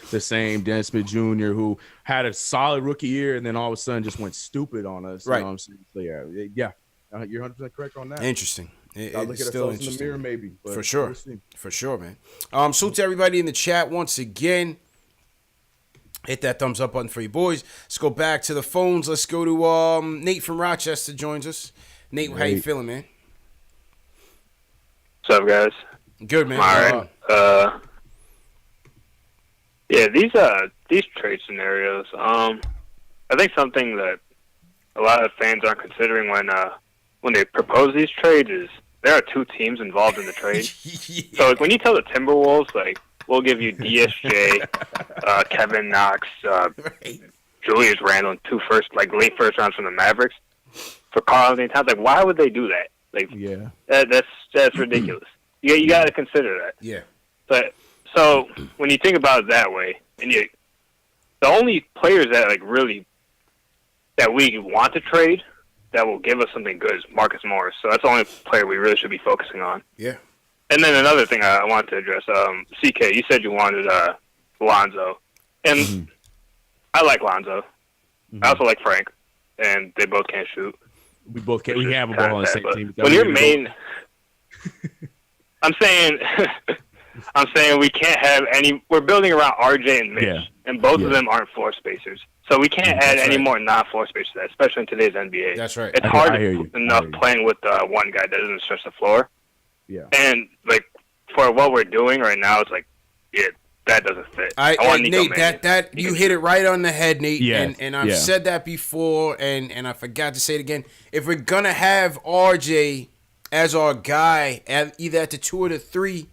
the same Dennis Smith Jr. who had a solid rookie year and then all of a sudden just went stupid on us. Right. You know what I'm saying? So yeah, you're 100% correct on that. Interesting. I'll look at ourselves in the mirror, maybe. But for sure, man. Salute to everybody in the chat once again. Hit that thumbs up button for you boys. Let's go back to the phones. Let's go to Nate from Rochester joins us. Nate, how you feeling, man? What's up, guys? Good, man. All right. Yeah, these trade scenarios. I think something that a lot of fans aren't considering when they propose these trades is there are two teams involved in the trade. Yeah. So like, when you tell the Timberwolves, like, we'll give you DSJ, Kevin Knox, Right. Julius Randle, and late first rounds from the Mavericks for Karl-Anthony Towns. Like, why would they do that? Like, yeah, that's ridiculous. You got to consider that. Yeah. But so when you think about it that way, and the only players that really that we want to trade that will give us something good is Marcus Morris. So that's the only player we really should be focusing on. Yeah. And then another thing I wanted to address, CK, you said you wanted Lonzo. And I like Lonzo. I also like Frank. And they both can't shoot. we both can't. We have a ball on the same team. When your main... I'm saying we can't have any... We're building around RJ and Mitch. And both of them aren't floor spacers. So we can't add any more non-floor spacers, especially in today's NBA. That's right. It's hard enough playing with one guy that doesn't stretch the floor. Yeah. And for what we're doing right now, it's that doesn't fit. I want Nate, that you hit it right on the head, Nate. Yeah. And I've said that before, and I forgot to say it again. If we're gonna have RJ as our guy, either at the 2 or the 3,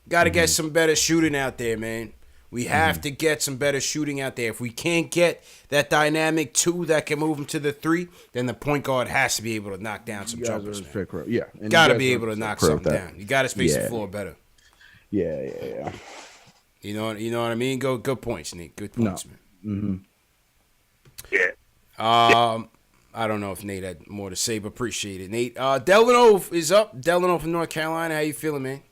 gotta get some better shooting out there, man. We have to get some better shooting out there. If we can't get that dynamic 2 that can move him to the 3, then the point guard has to be able to knock down some jumpers. Yeah, Got to be able to knock something down. You got to space the floor better. Yeah. You know what I mean? Good points, Nate. Good points, man. Yeah. I don't know if Nate had more to say, but appreciate it, Nate. Delano is up. Delano from North Carolina. How you feeling, man?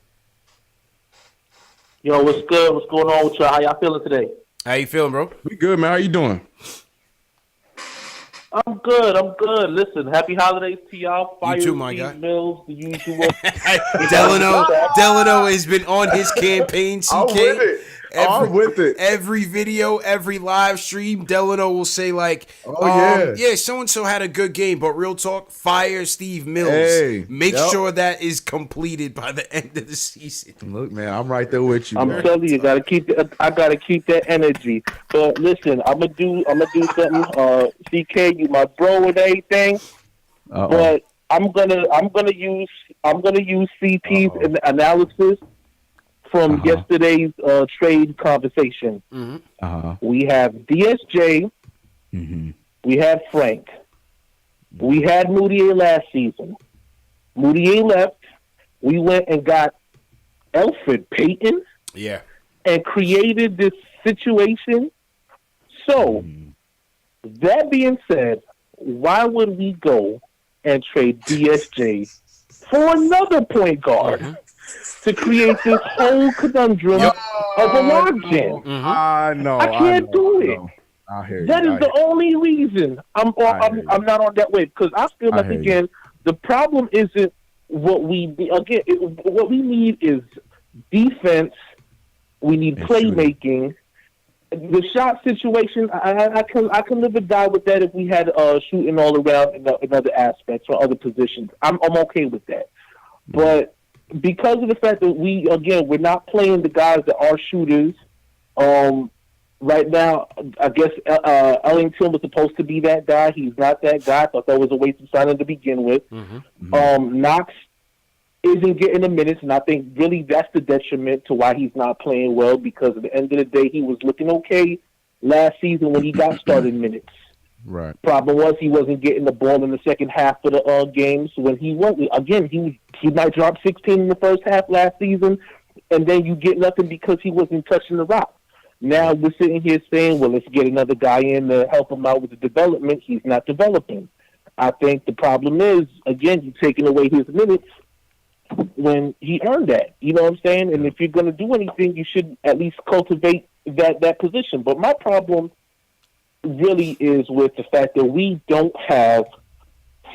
Yo, what's good? What's going on with y'all? How y'all feeling today? How you feeling, bro? We good, man. How you doing? I'm good. Listen, happy holidays to y'all. You too, my guy. Mills, the usual. Delano has been on his campaign, CK. I'm with it. Every video, every live stream, Delano will say so-and-so had a good game, but real talk, fire Steve Mills. Hey, Make sure that is completed by the end of the season. Look, man, I'm right there with you. I'm telling you, I gotta keep that energy. But listen, I'm gonna do something. CK, you my bro and everything. But I'm gonna use CP's analysis from yesterday's trade conversation. We have DSJ. We have Frank. We had Moutier last season. Moutier left. We went and got Elfrid Payton. Yeah. And created this situation. So, that being said, why would we go and trade BSJ for another point guard to create this whole conundrum of a logjam. I know. I can't do it. I hear you. That is the only reason I'm not on that way, because I feel like, again, the problem isn't what we what we need is defense. We need playmaking. The shot situation, I can live or die with that if we had shooting all around in other aspects or other positions. I'm okay with that. But because of the fact that we're not playing the guys that are shooters, right now, I guess Ellington was supposed to be that guy. He's not that guy. I thought that was a waste of signing to begin with. Knox isn't getting the minutes, and I think really that's the detriment to why he's not playing well, because at the end of the day, he was looking okay last season when he got started minutes. Right. Problem was he wasn't getting the ball in the second half of the games. When he was, again, he might drop 16 in the first half last season, and then you get nothing because he wasn't touching the rock. Now we're sitting here saying, well, let's get another guy in to help him out with the development. He's not developing. I think the problem is, again, you're taking away his minutes when he earned that. You know what I'm saying? And if you're going to do anything, you should at least cultivate that position. But my problem really is with the fact that we don't have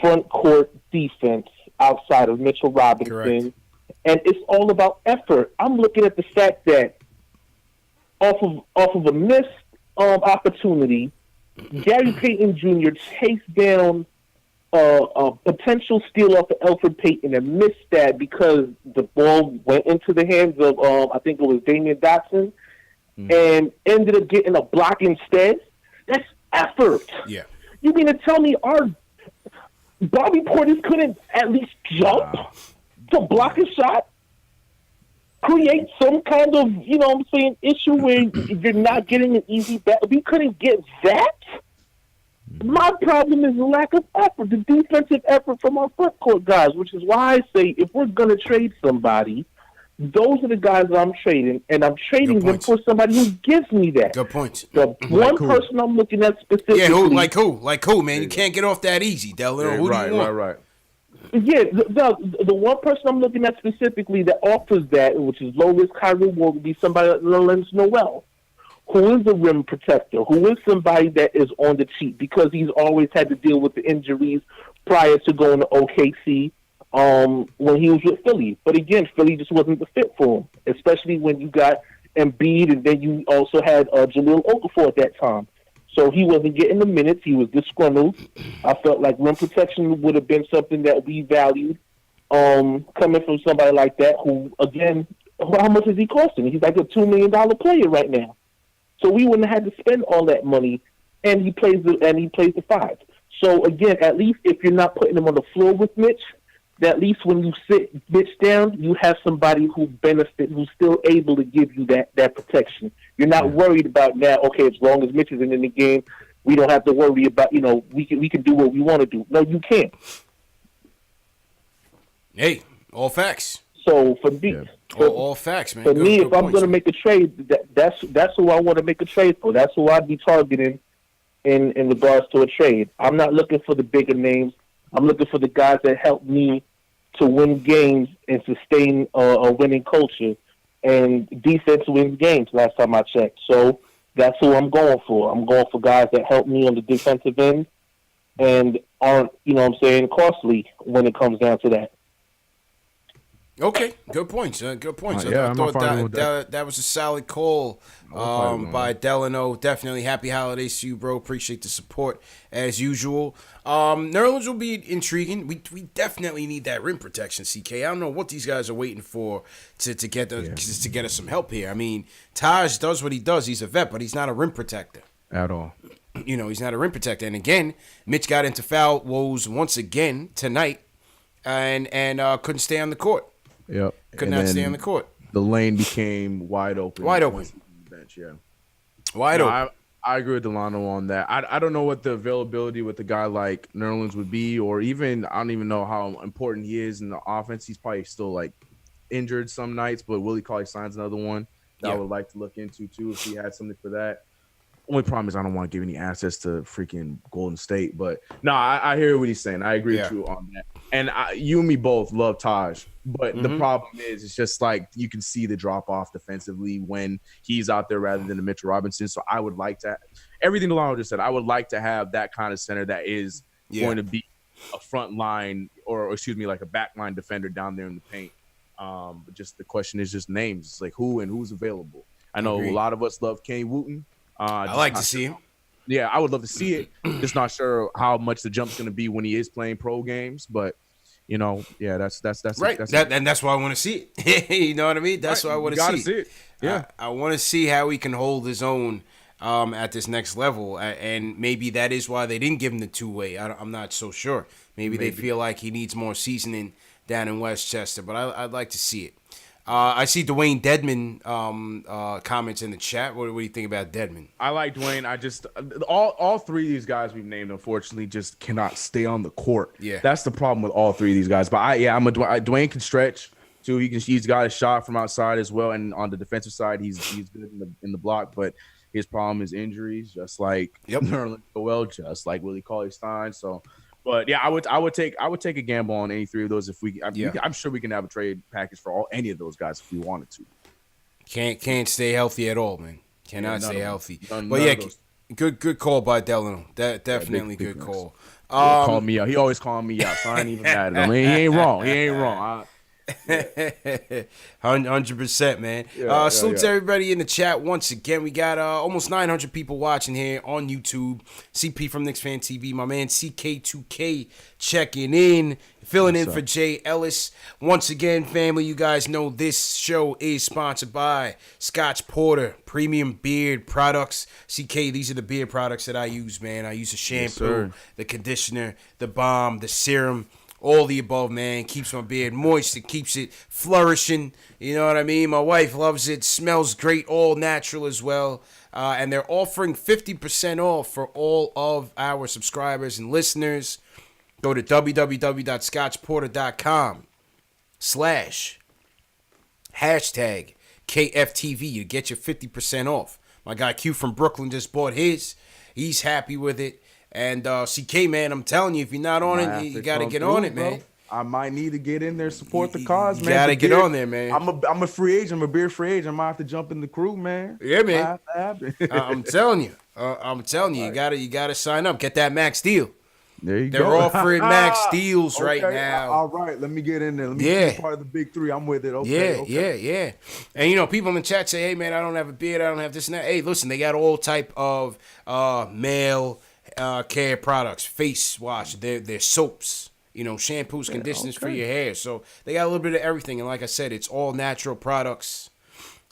front court defense outside of Mitchell Robinson. Correct. And it's all about effort. I'm looking at the fact that off of a missed opportunity, Gary Payton Jr. chased down a potential steal off of Elfrid Payton and missed that because the ball went into the hands of I think it was Damian Dotson, and ended up getting a block instead. That's effort. Yeah. You mean to tell me our Bobby Portis couldn't at least jump to block a shot? Create some kind of, you know what I'm saying, issue where you're not getting an easy back. We couldn't get that. My problem is the lack of effort, the defensive effort from our front court guys, which is why I say if we're going to trade somebody, those are the guys that I'm trading, and I'm trading them for somebody who gives me that. Good point. The one person I'm looking at specifically. Yeah, like who, man? You can't get off that easy, Delano. Who do you want? Right. Yeah, the one person I'm looking at specifically that offers that, which is low risk, high reward, would be somebody like Lawrence Noel, who is a rim protector, who is somebody that is on the cheap because he's always had to deal with the injuries prior to going to OKC when he was with Philly. But again, Philly just wasn't the fit for him, especially when you got Embiid and then you also had Jahlil Okafor at that time. So he wasn't getting the minutes. He was disgruntled. I felt like rim protection would have been something that we valued coming from somebody like that who, again, how much is he costing? He's like a $2 million player right now. So we wouldn't have had to spend all that money, and he plays the five. So, again, at least if you're not putting him on the floor with Mitch, at least when you sit Mitch down, you have somebody who's still able to give you that protection. You're not worried about now, okay, as long as Mitch isn't in the game, we don't have to worry about, we can do what we want to do. No, you can't. Hey, all facts. So for me, all facts, man. For me, if I'm going to make a trade, that's who I want to make a trade for. That's who I'd be targeting in regards to a trade. I'm not looking for the bigger names. I'm looking for the guys that help me to win games and sustain a winning culture. And defense wins games last time I checked. So that's who I'm going for. I'm going for guys that help me on the defensive end and aren't, costly when it comes down to that. Okay, good points. Good points. Yeah, I thought that was a solid call by Delano. Definitely happy holidays to you, bro. Appreciate the support as usual. Nerlens will be intriguing. We definitely need that rim protection, CK. I don't know what these guys are waiting for to get us some help here. I mean, Taj does what he does. He's a vet, but he's not a rim protector. At all. He's not a rim protector. And again, Mitch got into foul woes once again tonight and couldn't stay on the court. Yep. Could not stay on the court. The lane became wide open. Bench, yeah. Wide open. I agree with Delano on that. I don't know what the availability with a guy like Nerlens would be, or even I don't even know how important he is in the offense. He's probably still like injured some nights, but Willie Cauley signs another one that I would like to look into too if he had something for that. Only problem is I don't want to give any assets to freaking Golden State. But no, I hear what he's saying. I agree with you on that. And you and me both love Taj. But the problem is, it's just like you can see the drop off defensively when he's out there rather than the Mitchell Robinson. So I would like to, everything Delano just said, I would like to have that kind of center that is going to be a front line or excuse me, like a back line defender down there in the paint. But just the question is just names. It's like who and who's available. I know a lot of us love Kenny Wooten. I like to see him. Yeah, I would love to see it. Just not sure how much the jump's going to be when he is playing pro games, but you know, yeah, that's right. And that's why I want to see it. You know what I mean? That's why I want to see it. Yeah, I want to see how he can hold his own at this next level, and maybe that is why they didn't give him the two-way. I'm not so sure. Maybe they feel like he needs more seasoning down in Westchester, but I'd like to see it. I see Dwayne Dedman comments in the chat. What do you think about Dedman? I like Dwayne. I just all three of these guys we've named, unfortunately, just cannot stay on the court. Yeah, that's the problem with all three of these guys. But Dwayne can stretch too. He's got a shot from outside as well, and on the defensive side, he's good in the block. But his problem is injuries, just like Nerlens Noel, just like Willie Cauley-Stein. So. But yeah, I would take a gamble on any three of those if I'm sure we can have a trade package for any of those guys if we wanted to. Can't stay healthy at all, man. Cannot stay healthy. But yeah, good call by Delano. Definitely good call. Call me out. He always calling me out, so I ain't even mad at him. He ain't wrong. 100%, man. Salute to everybody in the chat once again. We got almost 900 people watching here on YouTube. CP from KnicksFanTV, my man CK2K checking in, filling in for Jay Ellis. Once again, family, you guys know this show is sponsored by Scotch Porter Premium Beard Products. CK, these are the beard products that I use, man. I use the shampoo, the conditioner, the balm, the serum. All the above, man. Keeps my beard moist. It keeps it flourishing. You know what I mean? My wife loves it. Smells great. All natural as well. And they're offering 50% off for all of our subscribers and listeners. Go to www.scotchporter.com/#KFTV to get your 50% off. My guy Q from Brooklyn just bought his. He's happy with it. And CK, man, I'm telling you, if you're not on it, you got to get on it, man. I might need to get in there, support the cause, man. You got to get on there, man. I'm a free agent. I'm a beer free agent. I might have to jump in the crew, man. Yeah, man. I'm telling you. You got to sign up. Get that max deal. There you go. They're offering max deals right now. All right, let me get in there. Let me be part of the big three. I'm with it. Yeah. And, you know, people in the chat say, hey, man, I don't have a beard. I don't have this and that. Hey, listen, they got all type of male care products, face wash, their soaps, you know, shampoos, conditioners for your hair. So they got a little bit of everything. And like I said, it's all natural products.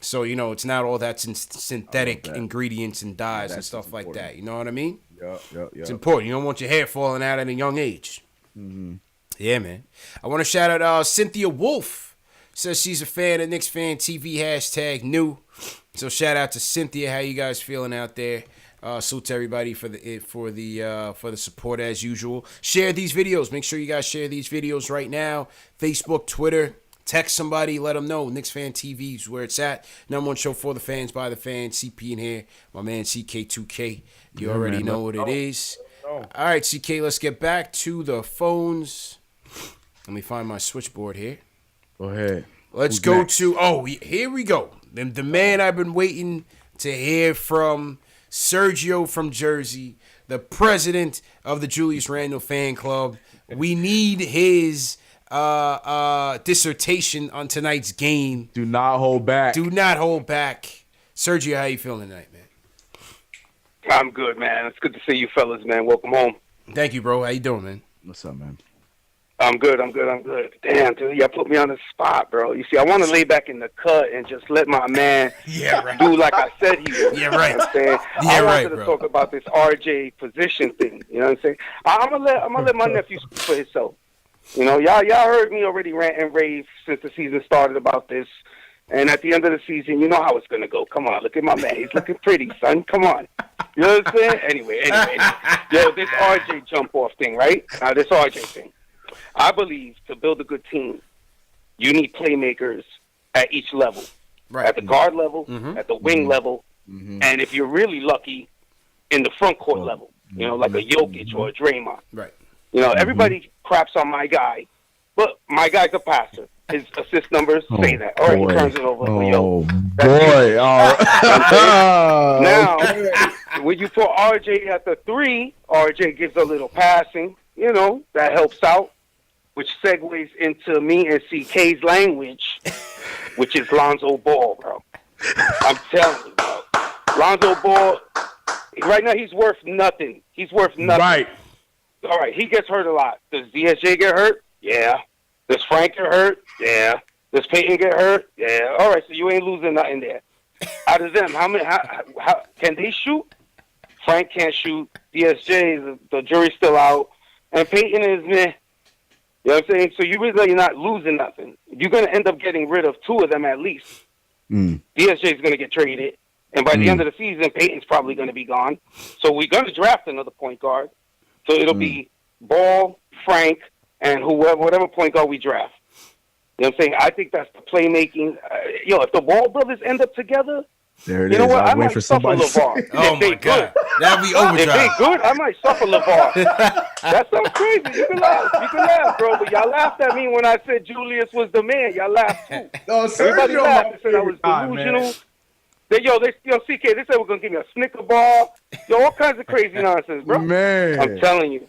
So, you know, it's not all that synthetic ingredients and dyes and stuff like that. You know what I mean? Yeah. It's important. You don't want your hair falling out at a young age. Mm-hmm. Yeah, man. I want to shout out Cynthia Wolf. Says she's a fan of KnicksFanTV, #new. So shout out to Cynthia. How you guys feeling out there? Salute to everybody for the support as usual. Share these videos. Make sure you guys share these videos right now. Facebook, Twitter. Text somebody. Let them know. KnicksFanTV is where it's at. #1 show for the fans, by the fans. CP in here. My man CK2K. You already know what it is. All right, CK, let's get back to the phones. Let me find my switchboard here. Go ahead. Let's go to, here we go. The man I've been waiting to hear from, Sergio from Jersey, the president of the Julius Randle fan club. We need his dissertation on tonight's game. Do not hold back. Sergio, how you feeling tonight, man? I'm good, man. It's good to see you fellas, man. Welcome home. Thank you, bro. How you doing, man? What's up, man? I'm good. Damn, dude, y'all put me on the spot, bro. You see, I want to lay back in the cut and just let my man do like I said he would. Yeah, right. You know what I'm saying? I wanted to talk about this RJ position thing. You know what I'm saying? I'm gonna let my nephew speak for himself. You know, y'all heard me already rant and rave since the season started about this. And at the end of the season, you know how it's going to go. Come on, look at my man. He's looking pretty, son. Come on. You know what I'm saying? Anyway. Yo, this RJ jump-off thing, right? Now, this RJ thing. I believe to build a good team, you need playmakers at each level. Right. At the guard level, at the wing level, and if you're really lucky, in the front court level. You know, like a Jokic or a Draymond. Right. You know, everybody craps on my guy, but my guy's a passer. His assist numbers say that. All right, he turns it over. Oh, boy. All right. Now, when you put RJ at the 3, RJ gives a little passing. You know, that helps out, which segues into me and CK's language, which is Lonzo Ball, bro. I'm telling you, bro. Lonzo Ball, right now, he's worth nothing. He's worth nothing. Right. All right, he gets hurt a lot. Does DSJ get hurt? Yeah. Does Frank get hurt? Yeah. Does Peyton get hurt? Yeah. All right, so you ain't losing nothing there. Out of them, how can they shoot? Frank can't shoot. DSJ, the jury's still out. And Peyton is meh. You know what I'm saying? So you really are not losing nothing. You're going to end up getting rid of 2 of them at least. DSJ is going to get traded. And by the end of the season, Peyton's probably going to be gone. So we're going to draft another point guard. So it'll be Ball, Frank, and whatever point guard we draft. You know what I'm saying? I think that's the playmaking. If the Ball brothers end up together, there it you know is. what? I wait might for suffer somebody. LeVar. Oh, my God. That'd be overdrive. If they good, I might suffer LeVar. That sounds crazy. You can laugh, bro. But y'all laughed at me when I said Julius was the man. Y'all laughed, too. No, Everybody laughed and said I was delusional. CK, they said we're going to give me a Snicker bar. All kinds of crazy nonsense, bro. Man. I'm telling you.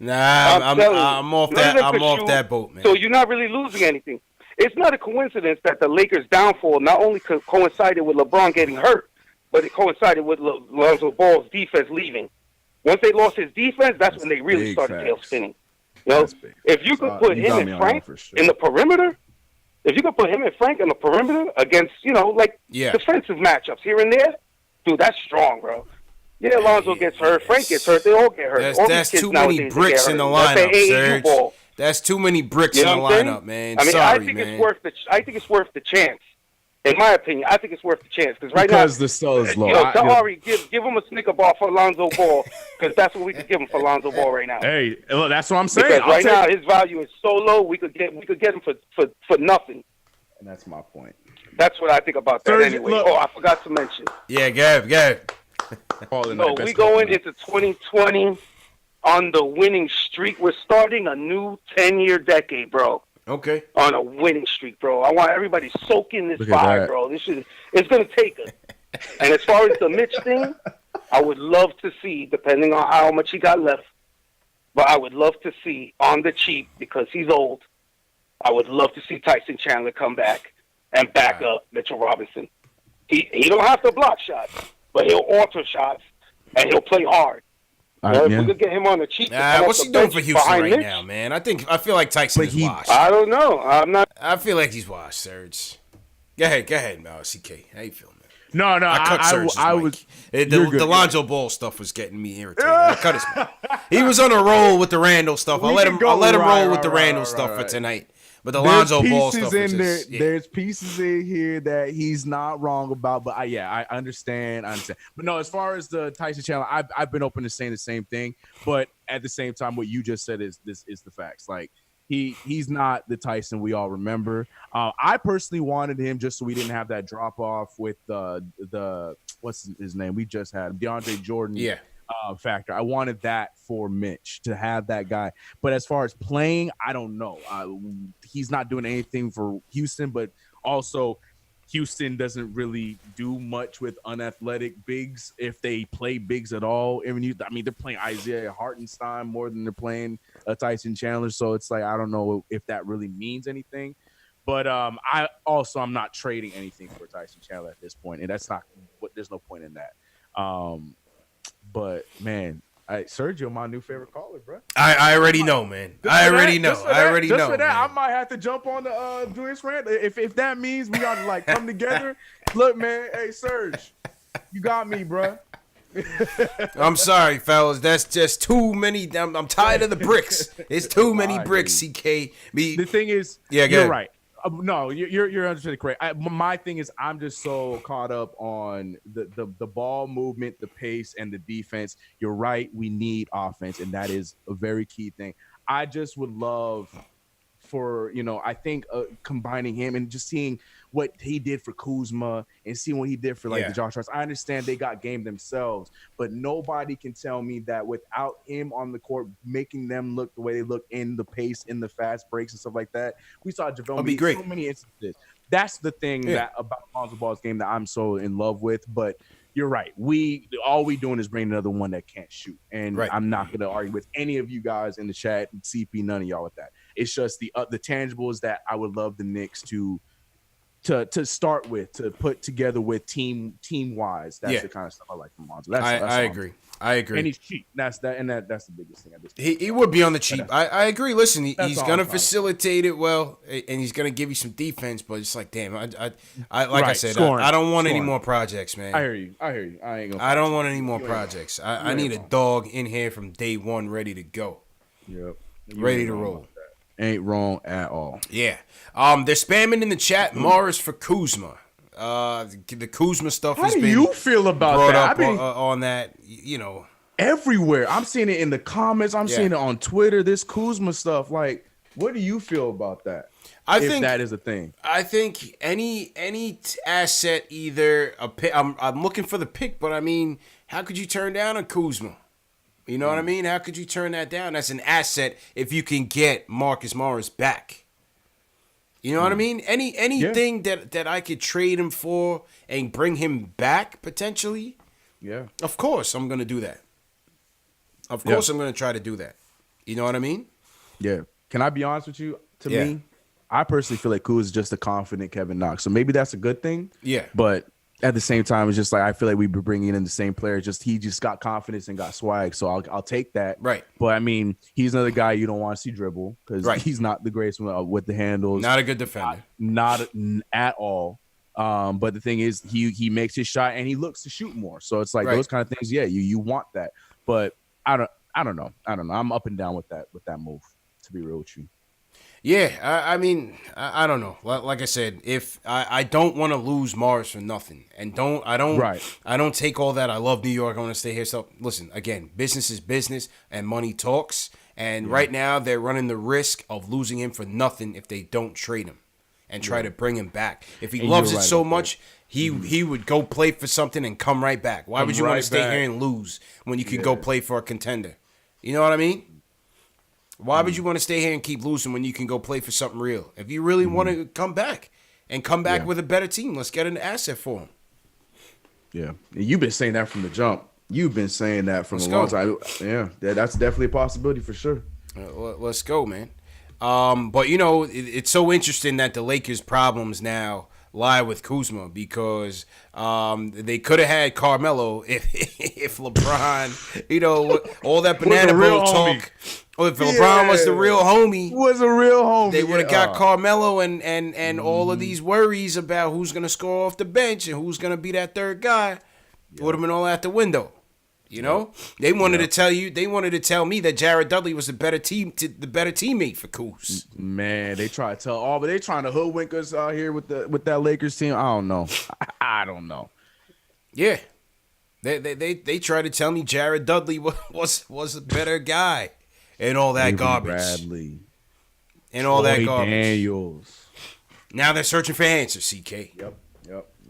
Nah, I'm off that. I'm off that boat, man. So you're not really losing anything. It's not a coincidence that the Lakers' downfall not only coincided with LeBron getting hurt, but it coincided with Lonzo Ball's defense leaving. Once they lost his defense, that's when they really started tail spinning. You know, if you could put him and Frank in the perimeter, against, defensive matchups here and there, dude, that's strong, bro. Yeah, Lonzo gets hurt. Frank gets hurt. They all get hurt. That's too many bricks in the lineup, Serge. That's too many bricks in the lineup, man. I mean, Sorry, I think man. it's worth the chance. In my opinion, I think it's worth the chance because the sell is low. Tell Ari, give him a Snicker bar for Lonzo Ball because that's what we could give him for Lonzo Ball right now. Hey, look, that's what I'm saying. Because right now his value is so low, we could get him for nothing. And that's my point. That's what I think about that. Anyway, I forgot to mention. Yeah, go. So we going into 2020 on the winning streak. We're starting a new 10-year decade, bro. Okay. On a winning streak, bro. I want everybody soaking this vibe, bro. It's going to take us. And as far as the Mitch thing, I would love to see, depending on how much he got left, but I would love to see on the cheap, because he's old, I would love to see Tyson Chandler come back and back up Mitchell Robinson. He don't have to block shots, but he'll alter shots, and he'll play hard. If we could get him on the cheap. What's he doing for Houston right now, man? I feel like Tyson is washed. I don't know. I feel like he's washed, Serge. Go ahead, Mal. CK. How you feeling, man? No. I cut Serge's mic. The Lonzo Ball stuff was getting me irritated. I cut his mic. He was on a roll with the Randle stuff. I let him roll with the Randle stuff for tonight. But the Lonzo Ball stuff was just, There's pieces in here that he's not wrong about, but I understand. But no, as far as the Tyson Chandler, I've been open to saying the same thing. But at the same time, what you just said is the facts. Like he's not the Tyson we all remember. I personally wanted him just so we didn't have that drop off with the what's his name we just had, DeAndre Jordan. Yeah. Factor. I wanted that for Mitch to have that guy. But as far as playing, I don't know. He's not doing anything for Houston, but also Houston doesn't really do much with unathletic bigs if they play bigs at all. I mean, they're playing Isaiah Hartenstein more than they're playing Tyson Chandler. So it's like, I don't know if that really means anything. But I'm not trading anything for Tyson Chandler at this point, and that's not. There's no point in that. But man, Sergio, my new favorite caller, bro. I already know, man. I already know. For that, I might have to jump on the Julius Randle if that means we gotta like come together. Look, man. Hey, Serge, you got me, bro. I'm sorry, fellas. That's just too many. I'm tired of the bricks. It's too many bricks, CK. The thing is, you're right. No, you're understanding correct. My thing is, I'm just so caught up on the ball movement, the pace, and the defense. You're right. We need offense, and that is a very key thing. I just would love for I think combining him and just seeing what he did for Kuzma and seeing what he did for the Josh Harts. I understand they got game themselves, but nobody can tell me that without him on the court making them look the way they look in the pace, in the fast breaks and stuff like that. We saw JaVale McGee so many instances. That's the thing that about Lonzo Ball's game that I'm so in love with. But you're right. All we doing is bringing another one that can't shoot. And I'm not going to argue with any of you guys in the chat, CP, none of y'all with that. It's just the tangibles that I would love the Knicks to start with, to put together with team wise. That's the kind of stuff I like from Lonzo. I agree. And he's cheap. That's the biggest thing. He would be on the cheap. I agree. Listen, he's gonna facilitate it well, and he's gonna give you some defense. But it's like, damn, I said, scoring, I don't want any more projects, man. I hear you. I don't want any more projects. I need a dog in here from day one, ready to go. Yep. Ready to roll. Ain't wrong at all. Yeah. They're spamming in the chat Morris for Kuzma. The Kuzma stuff has been. How do you feel about brought that? Up on that, everywhere. I'm seeing it in the comments. I'm seeing it on Twitter. This Kuzma stuff. Like, what do you feel about that? I think that is a thing. I think any asset, either a pick. I'm looking for the pick, but I mean, how could you turn down a Kuzma? You know what I mean? How could you turn that down? That's an asset if you can get Marcus Morris back. You know what I mean? Anything that I could trade him for and bring him back potentially. Yeah. Of course, I'm gonna do that. Of course, I'm gonna try to do that. You know what I mean? Yeah. Can I be honest with you? To me, I personally feel like Kuz is just a confident Kevin Knox. So maybe that's a good thing. Yeah. But at the same time, it's just like I feel like we've been bringing in the same player. He just got confidence and got swag. So I'll take that. Right. But I mean, he's another guy you don't want to see dribble because he's not the greatest with the handles. Not a good defender. Not at all. But the thing is, he makes his shot and he looks to shoot more. So it's like those kind of things. Yeah, you want that. But I don't know. I'm up and down with that move. To be real with you. Yeah, I mean, I don't know. Like I said, if I don't want to lose Morris for nothing, and I don't take all that. I love New York. I want to stay here. So listen, again, business is business, and money talks. And right now, they're running the risk of losing him for nothing if they don't trade him and try to bring him back. If he loves it so much, he would go play for something and come right back. Why would you want to stay here and lose when you could go play for a contender? You know what I mean? Why would you want to stay here and keep losing when you can go play for something real? If you really want to come back with a better team, let's get an asset for him. Yeah. You've been saying that from the jump. You've been saying that from a long time. Yeah, that's definitely a possibility for sure. Let's go, man. But, it's so interesting that the Lakers' problems now lie with Kuzma because they could have had Carmelo if LeBron, all that banana boat talk. If LeBron was the real homie, they would have got Carmelo and all of these worries about who's going to score off the bench and who's going to be that third guy would have been all out the window. They wanted to tell me that Jared Dudley was the better teammate for Kuz. Man, they try to tell but they trying to hoodwink us out here with that Lakers team. I don't know. I don't know. Yeah, they try to tell me Jared Dudley was a better guy and all that garbage. Bradley and all that garbage. Daniels. Now they're searching for answers. CK. Yep.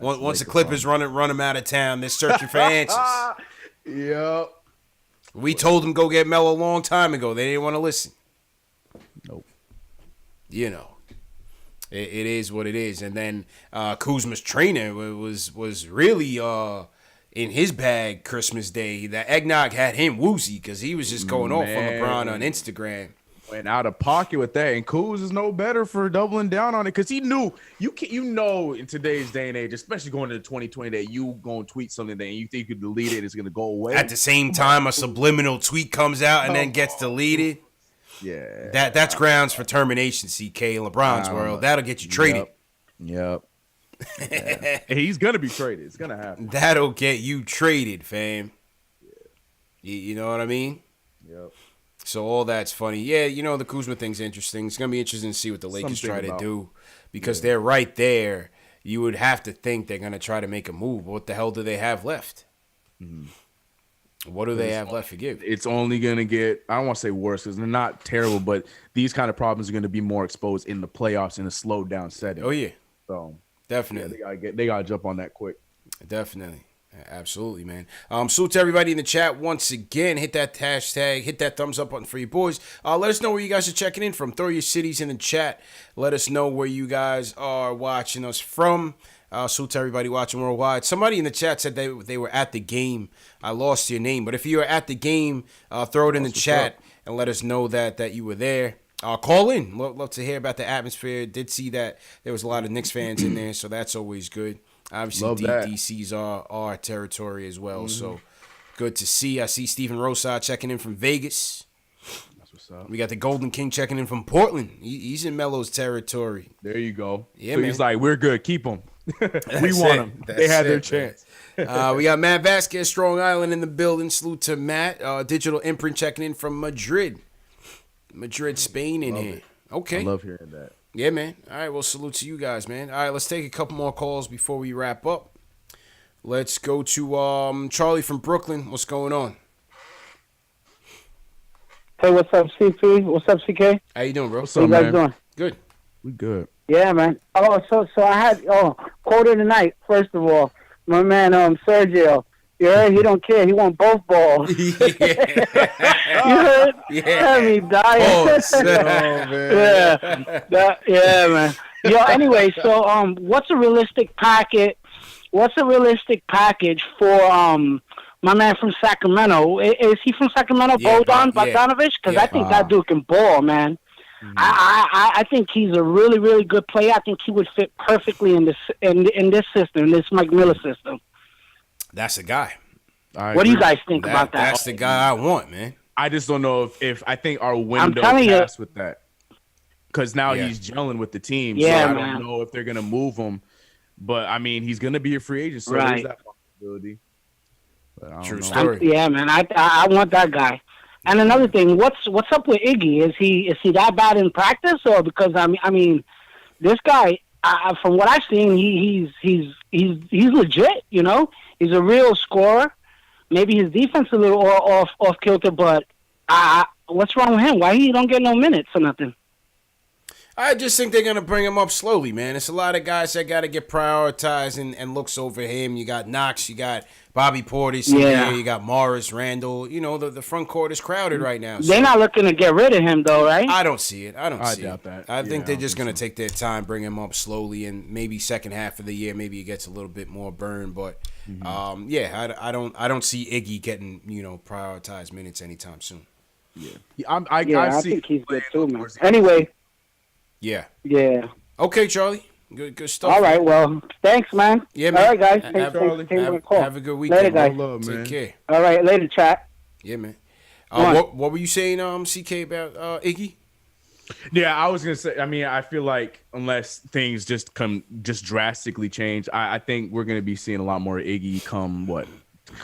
Once the Clippers run them out of town, they're searching for answers. Yep. We told them go get Melo a long time ago. They didn't want to listen. Nope. It is what it is. And then Kuzma's trainer was really in his bag Christmas Day. The eggnog had him woozy because he was just going off on LeBron on Instagram. Went out of pocket with that, and Kuz is no better for doubling down on it because he knew in today's day and age, especially going into 2020, that you gonna tweet something that you think you could delete it, it's gonna go away. At the same time, a subliminal tweet comes out and then gets deleted. Yeah, that's grounds for termination. CK in LeBron's world, that'll get you traded. Yep. Yeah. He's gonna be traded. It's gonna happen. That'll get you traded, fam. You know what I mean? Yep. So all that's funny. Yeah, the Kuzma thing's interesting. It's going to be interesting to see what the Lakers try to do because they're right there. You would have to think they're going to try to make a move. What the hell do they have left? Mm-hmm. What do they have left to give? It's only going to get, I don't want to say worse because they're not terrible, but these kind of problems are going to be more exposed in the playoffs in a slowed down setting. Oh, yeah. So definitely. Yeah, they got to jump on that quick. Definitely. Absolutely, man. Salute to everybody in the chat once again. Hit that hashtag, hit that thumbs up button for your boys. Let us know where you guys are checking in from. Throw your cities in the chat. Let us know where you guys are watching us from. Salute to everybody watching worldwide. Somebody in the chat said they were at the game. I lost your name, but if you were at the game, throw it in the chat and let us know that you were there. Call in. Love to hear about the atmosphere. Did see that there was a lot of Knicks fans in there, so that's always good. Obviously, DC's our territory as well, so good to see. I see Stephen Rosa checking in from Vegas. That's what's up. We got the Golden King checking in from Portland. He's in Melo's territory. There you go. Yeah, so man. He's like, we're good. Keep them. We want them. They had their chance. We got Matt Vasquez, Strong Island in the building. Salute to Matt. Digital Imprint checking in from Madrid, Spain in here. Okay. I love hearing that. Yeah, man. All right, well, salute to you guys, man. All right, let's take a couple more calls before we wrap up. Let's go to Charlie from Brooklyn. What's going on? Hey, what's up, CP? What's up, CK? How you doing, bro? What's How up, you guys man? doing? Good. We good. Yeah, man. Oh, so I had quote of the night. First of all, my man Sergio. You heard? He don't care. He want both balls. You heard? Yeah. Had me dying. Yeah, man. Yo, anyway, so what's a realistic package? What's a realistic package for my man from Sacramento? Is he from Sacramento, Bogdan Bogdanovic? Because I think that dude can ball, man. Mm-hmm. I think he's a really, really good player. I think he would fit perfectly in this system, in this Mike Miller system. That's the guy. What do you guys think about that? That's the guy I want, man. I just don't know if I think our window passed with that. Because now he's gelling with the team. Yeah, so I man. don't know if they're going to move him. But, I mean, he's going to be a free agent. So there's that possibility. But I don't know. Yeah, man. I want that guy. And another thing, what's up with Iggy? Is he that bad in practice, or because I mean, this guy, from what I've seen, he's legit. You know, he's a real scorer. Maybe his defense a little off kilter, but what's wrong with him? Why he don't get no minutes or nothing? I just think they're gonna bring him up slowly, man. It's a lot of guys that got to get prioritized and looks over him. You got Knox, you got Bobby Portis, you got Morris, Randle. You know the front court is crowded right now. They're not looking to get rid of him, though, right? I don't see it. I doubt that. I think they're just gonna take their time, bring him up slowly, and maybe second half of the year, maybe he gets a little bit more burn. But I don't see Iggy getting prioritized minutes anytime soon. I think he's good too, man. Anyway. Yeah. Okay, Charlie. Good stuff. All right, well, thanks, man. Yeah, man. All right, guys. Have a good weekend. Later, guys. Love, Take care. All right, later, chat. Yeah, man. What were you saying, CK, about Iggy? Yeah, I was gonna say. I mean, I feel like unless things just drastically change, I think we're gonna be seeing a lot more Iggy come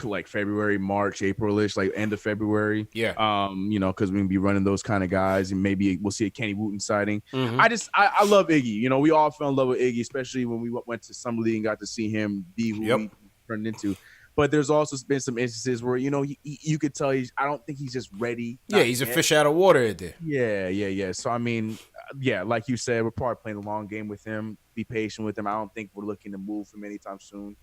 like February, March, April-ish, like end of February. Yeah. Because we're gonna be running those kind of guys, and maybe we'll see a Kenny Wooten sighting. Mm-hmm. I love Iggy. We all fell in love with Iggy, especially when we went to Summer League and got to see him be who he turned into. But there's also been some instances where you could tell I don't think he's just ready. Yeah, he's a fish out of water at there. Yeah. So I mean, like you said, we're probably playing a long game with him. Be patient with him. I don't think we're looking to move him anytime soon.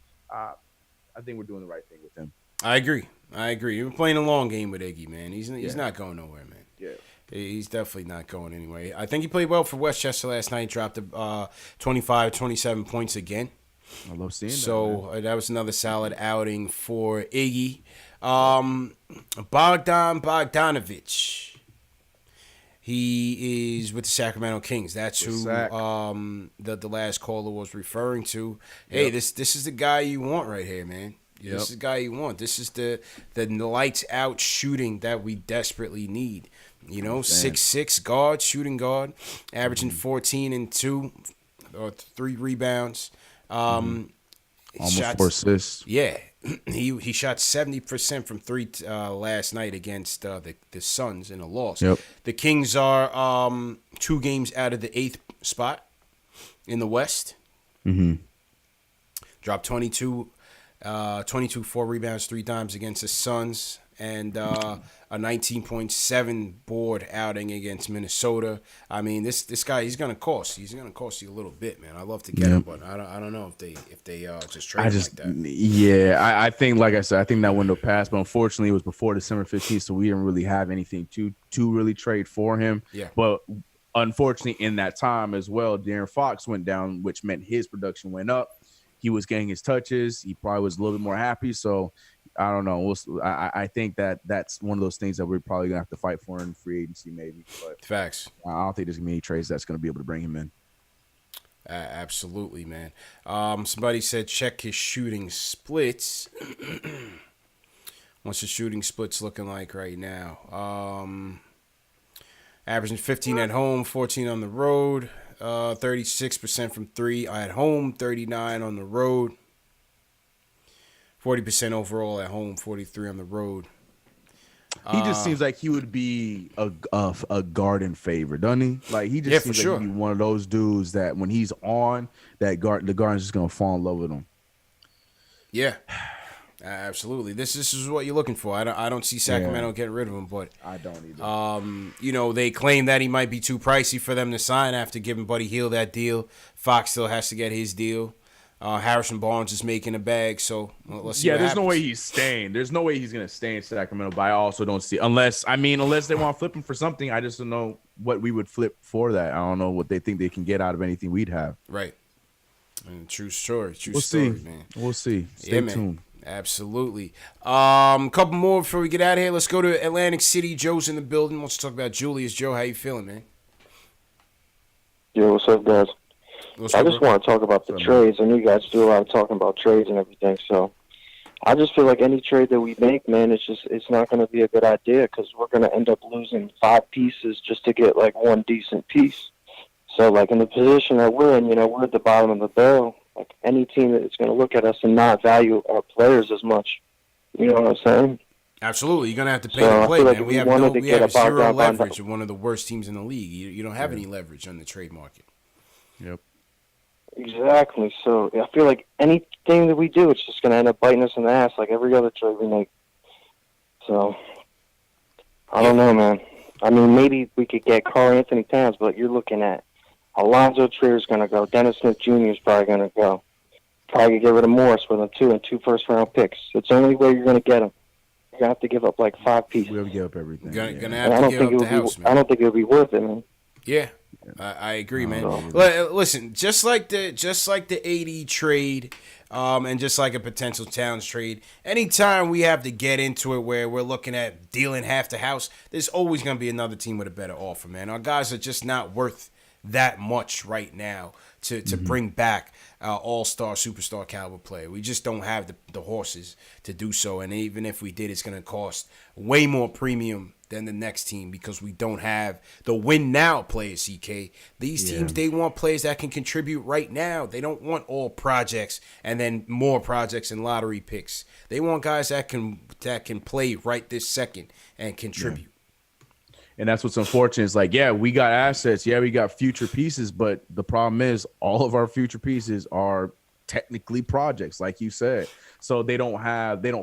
I think we're doing the right thing with him. I agree. We're playing a long game with Iggy, man. He's not going nowhere, man. Yeah. He's definitely not going anywhere. I think he played well for Westchester last night. Dropped 25, 27 points again. I love seeing that. So that was another solid outing for Iggy. Bogdan Bogdanovic. He is with the Sacramento Kings. That's who the last caller was referring to. Hey, this is the guy you want right here, man. This is the guy you want. This is the lights out shooting that we desperately need. 6'6" guard, shooting guard, averaging 14 and 2 or 3 rebounds. Almost 4 assists. Yeah. He shot 70% from 3 last night against the Suns in a loss. Yep. The Kings are 2 games out of the 8th spot in the West. Mm-hmm. Dropped 22, 4 rebounds 3 times against the Suns. and a 19.7 board outing against Minnesota. I mean, this guy, he's gonna cost you a little bit, man. I love to get him, but I don't know if they just trade him like that. Yeah, I think, like I said, I think that window passed, but unfortunately it was before December 15th, so we didn't really have anything to really trade for him. Yeah. But unfortunately, in that time as well, De'Aaron Fox went down, which meant his production went up. He was getting his touches. He probably was a little bit more happy. So I don't know. I think that's one of those things that we're probably gonna have to fight for in free agency, maybe. But facts. I don't think there's gonna be any trades that's gonna be able to bring him in. Absolutely, man. Somebody said check his shooting splits. What's his shooting splits looking like right now? Averaging 15 at home, 14 on the road, 36% from three at home, 39 on the road, 40% overall at home, 43 on the road. He just seems like he would be a Garden favorite, doesn't he? Like he just seems like he'd be one of those dudes that when he's on, the Garden's just gonna fall in love with him. Yeah. Absolutely. This is what you're looking for. I don't see Sacramento getting rid of him, but I don't either. You know, they claim that he might be too pricey for them to sign after giving Buddy Hield that deal. Fox still has to get his deal. Harrison Barnes is making a bag, so let's see. Yeah, there's no way he's staying. There's no way he's gonna stay in Sacramento. But I also don't see unless they want to flip him for something. I just don't know what we would flip for that. I don't know what they think they can get out of anything we'd have. Right. And true story. We'll see, man. We'll see. Stay tuned. Absolutely. Couple more before we get out of here. Let's go to Atlantic City. Joe's in the building. Let's talk about Julius. Joe, how you feeling, man? Yo, what's up, guys? I just want to talk about the trades. I know you guys do a lot of talking about trades and everything, so I just feel like any trade that we make, man, it's not going to be a good idea because we're going to end up losing 5 pieces just to get, like, one decent piece. So, like, in the position that we're in, we're at the bottom of the barrel. Like, any team that is going to look at us and not value our players as much. You know what I'm saying? Absolutely. You're going to have to pay to play, man. We have zero leverage of one of the worst teams in the league. You don't have any leverage on the trade market. Yep. Exactly. So I feel like anything that we do, it's just going to end up biting us in the ass like every other trade we make. So I don't know, man. I mean, maybe we could get Karl-Anthony Towns, but you're looking at Alonzo Trier's going to go. Dennis Smith Jr. is probably going to go. Probably get rid of Morris with him, too, and 2 first-round picks. It's the only way you're going to get him. You're going to have to give up like 5 pieces. We'll give up everything. Gonna have to give up the house, man. I don't think it would be worth it, man. Yeah. I agree, man. Listen, just like the 80 trade, and just like a potential Towns trade, anytime we have to get into it where we're looking at dealing half the house, there's always going to be another team with a better offer, man. Our guys are just not worth that much right now to bring back all-star, superstar caliber player. We just don't have the horses to do so, and even if we did, it's going to cost way more premium than the next team because we don't have the win now players, CK. These teams, they want players that can contribute right now. They don't want all projects and then more projects and lottery picks. They want guys that can play right this second and contribute. Yeah. And that's what's unfortunate. It's like, we got assets. We got future pieces, but the problem is all of our future pieces are technically projects, like you said. So they don't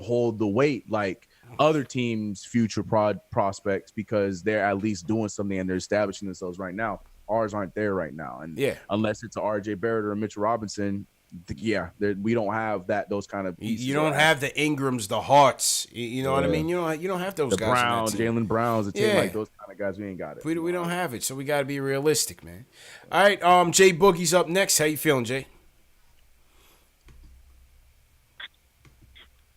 hold the weight like other teams' future prospects because they're at least doing something and they're establishing themselves right now. Ours aren't there right now, and unless it's a RJ Barrett or a Mitchell Robinson, we don't have those kind of pieces. You don't have the Ingrams, the Harts. You know what I mean? You don't have those the guys. Browns, Jaylen Browns, a team like those kind of guys. We ain't got it. We don't have it, so we got to be realistic, man. All right, Jay Boogie's up next. How you feeling, Jay?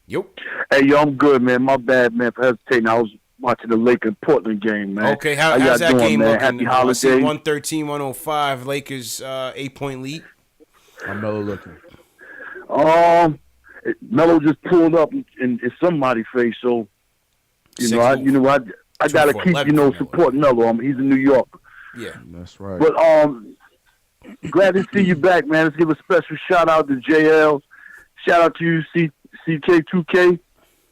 Yep. Hey, yo, I'm good, man. My bad, man, for hesitating. I was watching the Lakers-Portland game, man. Okay, how's that doing, game man? looking? Happy holidays. 113-105. Lakers 8-point lead. How Melo looking? Melo just pulled up in somebody's face, so I gotta keep supporting Melo. He's in New York. Yeah, that's right. But glad to see you back, man. Let's give a special shout out to JL. Shout out to you, CK2K.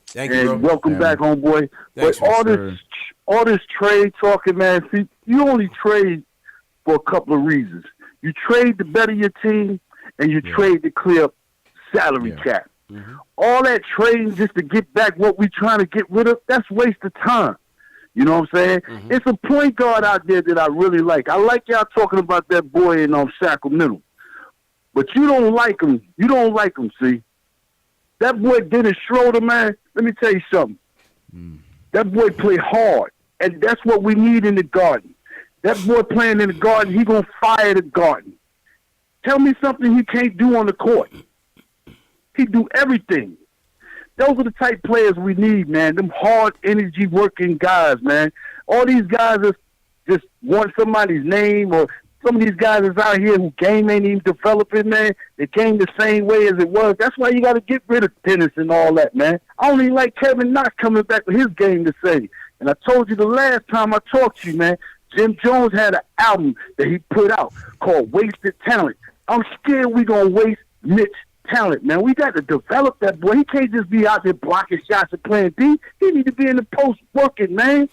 Thank you, and bro. welcome back, homeboy. Thanks, but all this trade talking, man. See, you only trade for a couple of reasons. You trade to better your team, and you trade to clear up salary cap. All that trading just to get back what we trying to get rid of, that's waste of time. You know what I'm saying? It's a point guard out there that I really like. I like y'all talking about that boy in Sacramento. But you don't like him. You don't like him, see? That boy Dennis Schroder, man, let me tell you something. That boy play hard, and that's what we need in the Garden. That boy playing in the Garden, he going to fire the Garden. Tell me something he can't do on the court. He do everything. Those are the type players we need, man. Them hard, energy-working guys, man. All these guys just want somebody's name, or some of these guys is out here who game ain't even developing, man. They came the same way as it was. That's why you got to get rid of Dennis and all that, man. I don't even like Kevin Knox coming back with his game to say. And I told you the last time I talked to you, man, Jim Jones had an album that he put out called Wasted Talent. I'm scared we going to waste Mitch talent, man. We got to develop that boy. He can't just be out there blocking shots and playing D. He need to be in the post working, man.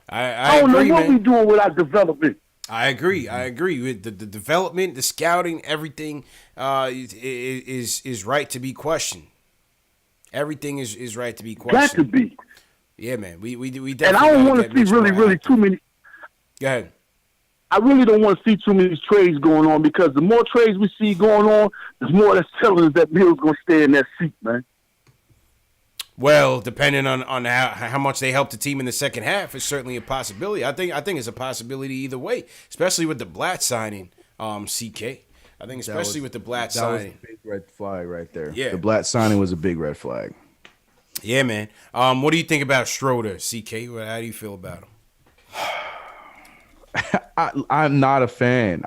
I don't agree, know what man. we doing without development. I agree. With the development, the scouting, everything is right to be questioned. Everything is right to be questioned. Got to be. Yeah, man. We definitely. And I don't want to see really too many. Go ahead. I really don't want to see too many trades going on, because the more trades we see going on, the more that's telling us that Mill's going to stay in that seat, man. Well, depending on how much they help the team in the second half, it's certainly a possibility. I think it's a possibility either way, especially with the Blatt signing, CK. I think especially with the Blatt signing. That was a big red flag right there. Yeah. The Blatt signing was a big red flag. Yeah, man. What do you think about Schroder, CK? How do you feel about him? I'm not a fan.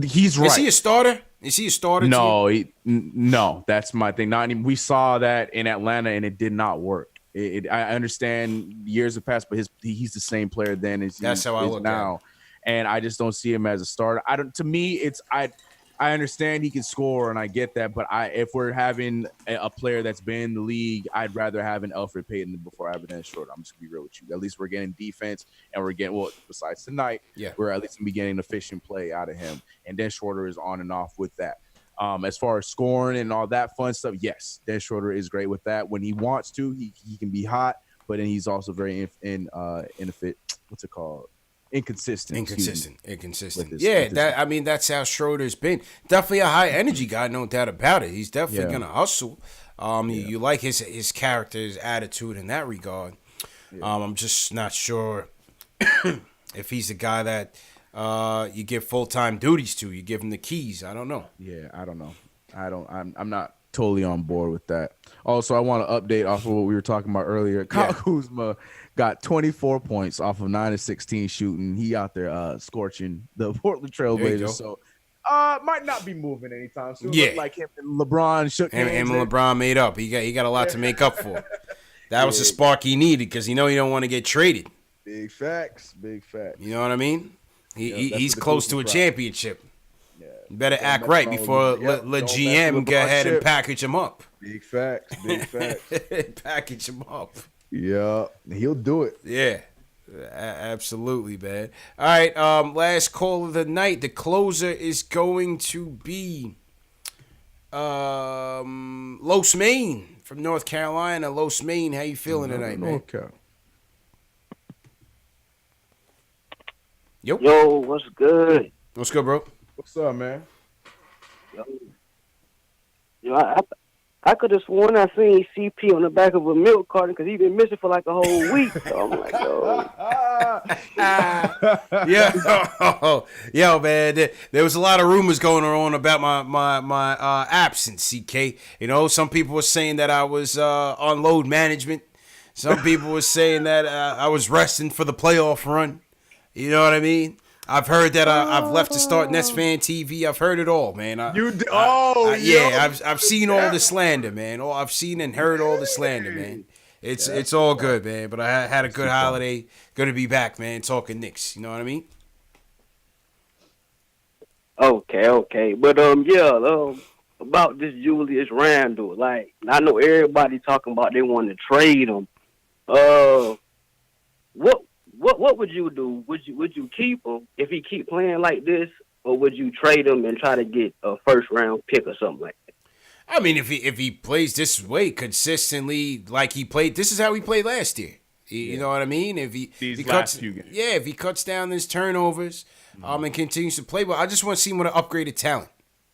He's right. Is he a starter? Is he a starter? No, no. That's my thing. Not even, we saw that in Atlanta, and it did not work. I understand years have passed, but he's the same player then as that's how I look now, and I just don't see him as a starter. To me, I understand he can score, and I get that, but if we're having a player that's been in the league, I'd rather have an Elfrid Payton before having Dennis Schroder. I'm just gonna be real with you. At least we're getting defense, and we're getting, well, besides tonight, we're at least gonna be getting efficient play out of him. And Dennis Schroder is on and off with that. As far as scoring and all that fun stuff, yes, Dennis Schroder is great with that. When he wants to, he can be hot, but then he's also very inconsistent. Yeah, that's how Schroeder's been. Definitely a high energy guy, no doubt about it. He's definitely gonna hustle. You like his character, his attitude in that regard. I'm just not sure if he's the guy that you give full-time duties to. You give him the keys. I don't know. Yeah, I don't know. I'm not totally on board with that. Also, I want to update off of what we were talking about earlier. Kyle Kuzma got 24 points off of 9 of 16 shooting. He out there scorching the Portland Trailblazers. So might not be moving anytime soon. Yeah, like him and LeBron shook hands. Him and LeBron made up. He got a lot to make up for. That was the spark he needed, because you don't want to get traded. Big facts. You know what I me? He's close to a championship. You better act right before let GM go ahead and package him up. Big facts. Package him up. Yeah, he'll do it. Yeah, absolutely, man. All right, last call of the night. The closer is going to be Los Maine from North Carolina. Los Maine, how you feeling tonight, man? Yo, what's good? What's good, bro? What's up, man? Yo, I could have sworn I seen CP on the back of a milk carton, because he been missing for like a whole week. So I'm like, yo, man. There was a lot of rumors going on about my absence, CK. Some people were saying that I was on load management. Some people were saying that I was resting for the playoff run. You know what I mean? I've heard that I've left to start KnicksFanTV. I've heard it all, man. I've seen all the slander, man. I've seen and heard all the slander, man. It's all good, man. But I had a good holiday. Good to be back, man. Talking Knicks. You know what I mean? Okay. But about this Julius Randle, like, I know everybody talking about they want to trade him. What would you do? Would you keep him if he keep playing like this, or would you trade him and try to get a first round pick or something like that? I mean, if he plays this way consistently, like he played, this is how he played last year. You know what I mean? If he cuts, if he cuts down his turnovers, and continues to play well, I just want to see him with an upgraded talent.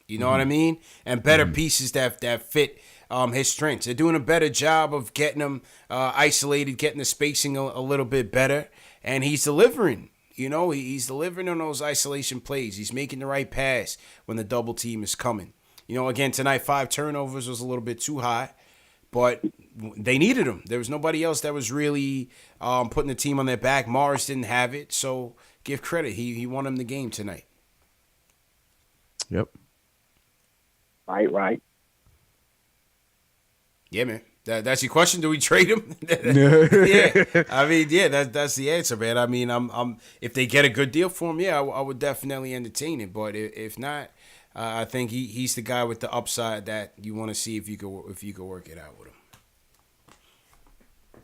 You know what I mean? And better pieces that fit his strengths. They're doing a better job of getting him isolated, getting the spacing a little bit better, and he's delivering. You know, he's delivering on those isolation plays. He's making the right pass when the double team is coming. You know, again, tonight, 5 turnovers was a little bit too high, but they needed him. There was nobody else that was really putting the team on their back. Morris didn't have it, so give credit. He won him the game tonight. Yep. Right. Yeah, man. That's your question. Do we trade him? Yeah. I mean, yeah, that's the answer, man. I mean, I'm if they get a good deal for him, yeah, I would definitely entertain it. But if not, I think he's the guy with the upside that you want to see if you could work it out with him.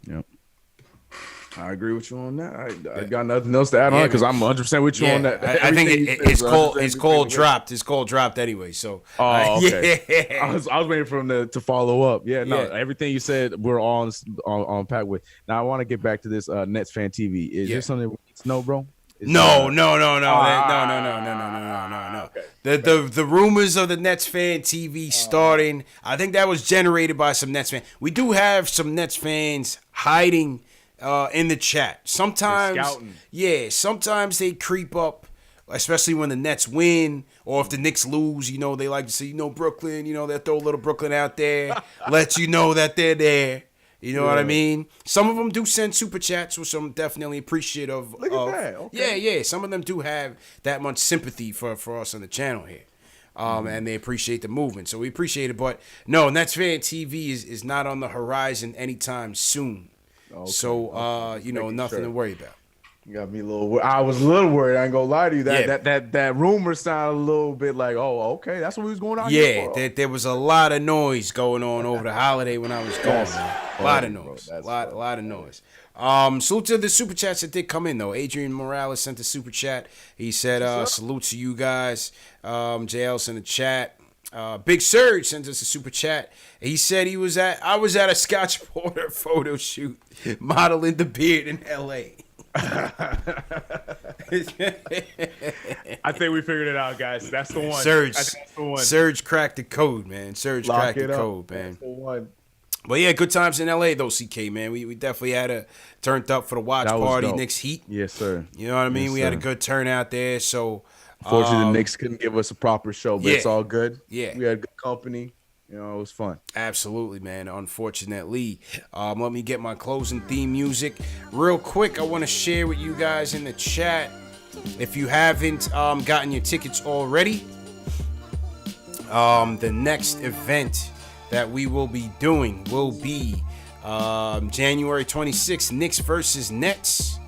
Yep. I agree with you on that. I got nothing else to add on because I'm 100% with you on that. I think his call dropped. His call dropped anyway. So okay. Yeah. I was waiting for him to follow up. Yeah, no, everything you said we're on pack with. Now I want to get back to this Nets fan TV. Is there something we need to know, bro? No. Okay. The rumors of the Nets fan TV starting. I think that was generated by some Nets fans. We do have some Nets fans hiding in the chat. Sometimes they creep up, especially when the Nets win or if the Knicks lose. You know, they like to say, Brooklyn. You know, they throw a little Brooklyn out there, let you know that they're there. You know what I mean? Some of them do send super chats, which I'm definitely appreciative of. Look at that. Okay. Yeah. Some of them do have that much sympathy for us on the channel here. And they appreciate the movement. So we appreciate it. But no, Nets Fan TV is not on the horizon anytime soon. Okay. So, nothing to worry about. You got me a little. I was a little worried. I ain't gonna lie to you. That rumor sounded a little bit like, oh, okay, that's what we was going on. Yeah, there was a lot of noise going on over the holiday when I was gone. A lot of noise. A lot of noise. Salute to the super chats that did come in though. Adrian Morales sent a super chat. He said, "Salute to you guys." JL's in the chat. Big Surge sent us a super chat. He said I was at a Scotch Porter photo shoot, modeling the beard in L.A. I think we figured it out, guys. That's the one. Surge cracked the code, man. Cracked the code, man. That's the one. But yeah, good times in LA though, CK, man. We definitely had a turned up for the watch party, Knicks Heat. Yes, sir. You know what I mean? We had a good turnout there. So unfortunately, the Knicks couldn't give us a proper show, but it's all good. Yeah. We had good company. You know, it was fun. Absolutely, man. Unfortunately. Let me get my closing theme music. Real quick, I want to share with you guys in the chat. If you haven't gotten your tickets already, the next event that we will be doing will be January 26th, Knicks versus Nets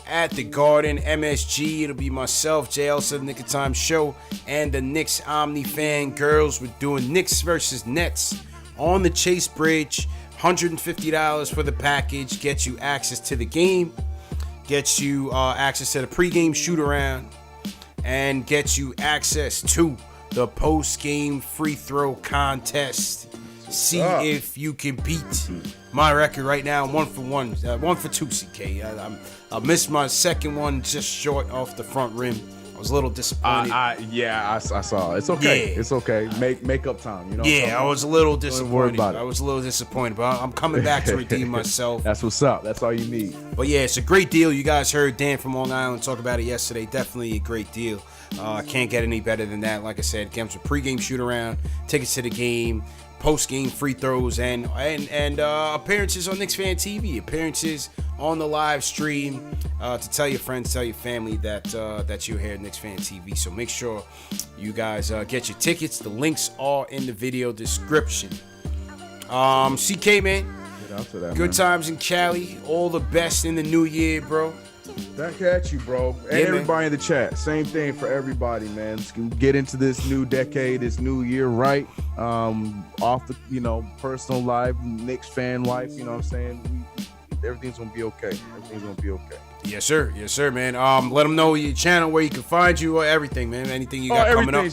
at the Garden, MSG. It'll be myself, JL, the Nick of Time Show, and the Knicks Omni Fan Girls. We're doing Knicks versus Nets on the Chase Bridge. $150 for the package. Gets you access to the game, gets you access to the pregame shoot-around, and gets you access to the post-game free throw contest. See if you can beat my record right now. 1 for 2, CK. I missed my second one just short off the front rim. I was a little disappointed. I saw. It's okay. Yeah. It's okay. Make up time. You know. Yeah, I was a little disappointed. But I'm coming back to redeem myself. That's what's up. That's all you need. But yeah, it's a great deal. You guys heard Dan from Long Island talk about it yesterday. Definitely a great deal. Can't get any better than that. Like I said, comes with pregame shoot around, tickets to the game, post-game free throws, and appearances on Knicks Fan TV, appearances on the live stream to tell your friends, tell your family that you're here at Knicks Fan TV. So make sure you guys get your tickets. The links are in the video description. CK, man, get out to that, good times in Cali. All the best in the new year, bro. Back at you, bro. And everybody in the chat. Same thing for everybody, man. Let's get into this new decade, this new year right. Off the, personal life, Knicks fan life, you know what I'm saying? Everything's going to be okay. Everything's going to be okay. Yes, sir. Yes, sir, man. Let them know your channel, where you can find you, or everything, man. Anything you got coming up.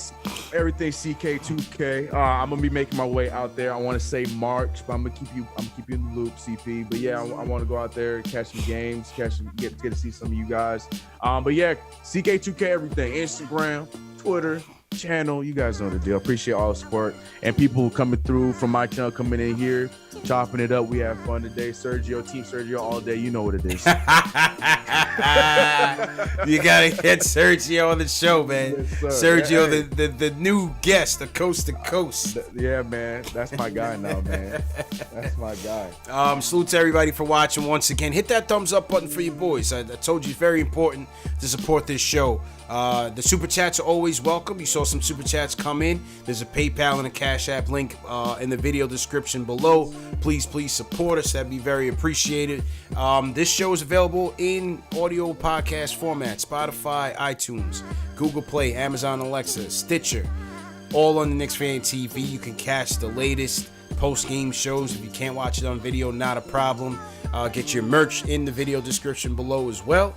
Everything CK2K. I'm gonna be making my way out there. I want to say March, but I'm gonna keep you in the loop, CP. But yeah, I want to go out there, catch some games, get to see some of you guys. But yeah, CK2K, everything. Instagram, Twitter, channel. You guys know the deal. Appreciate all the support and people coming through from my channel, coming in here, chopping it up. We have fun today. Team Sergio all day. You know what it is. You gotta get Sergio on the show, man. Yes, Sergio, hey. the new guest, the coast to coast. Yeah, man. That's my guy now, man. That's my guy. Salute to everybody for watching once again. Hit that thumbs up button for your boys. I told you it's very important to support this show. The super chats are always welcome. You saw some super chats come in. There's a PayPal and a Cash App link in the video description below. Please support us. That'd be very appreciated. This show is available in audio podcast format: Spotify, iTunes, Google Play, Amazon Alexa, Stitcher, all on the KnicksFanTV. You can catch the latest post-game shows. If you can't watch it on video, not a problem. Get your merch in the video description below as well.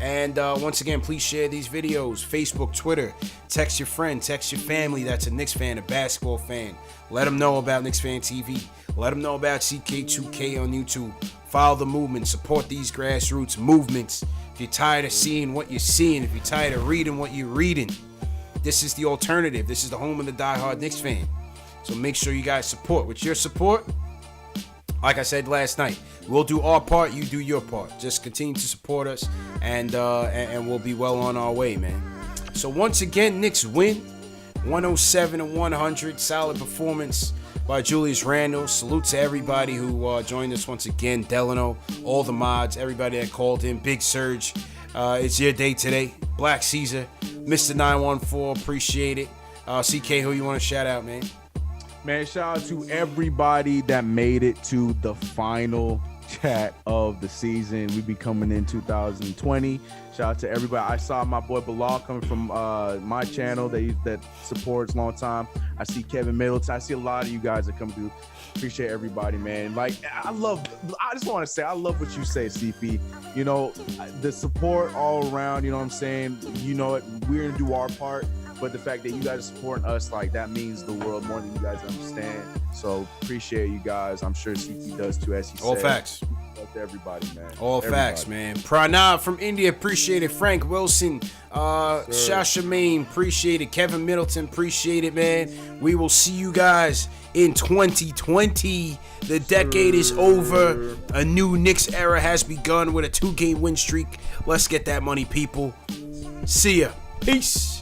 And once again, please share these videos. Facebook, Twitter. Text your friend, text your family that's a Knicks fan, a basketball fan. Let them know about KnicksFanTV. Let them know about CK2K on YouTube. Follow the movement. Support these grassroots movements. If you're tired of seeing what you're seeing, if you're tired of reading what you're reading, this is the alternative. This is the home of the diehard Knicks fan. So make sure you guys support. With your support, like I said last night, we'll do our part, you do your part. Just continue to support us, and we'll be well on our way, man. So once again, Knicks win 107-100. Solid performance by Julius Randle. Salute to everybody who joined us once again. Delano, all the mods, everybody that called in. Big Surge. It's your day today. Black Caesar, Mr. 914, appreciate it. CK, who you want to shout out, man? Man, shout out to everybody that made it to the final chat of the season. We be coming in 2020. Shout out to everybody. I saw my boy Bilal coming from my channel that supports long time. I see Kevin Middleton. I see a lot of you guys that come through. Appreciate everybody, man. Like, I just want to say, I love what you say, CP. You know, the support all around, you know what I'm saying? You know it, we're going to do our part. But the fact that you guys are supporting us, like, that means the world more than you guys understand. So appreciate you guys. I'm sure CP does too, as he said. All facts. Love to everybody, man. All facts, man. Pranav from India, appreciate it. Frank Wilson, Shasha Main, appreciate it. Kevin Middleton, appreciate it, man. We will see you guys in 2020. The decade is over. A new Knicks era has begun with a 2-game win streak. Let's get that money, people. See ya. Peace.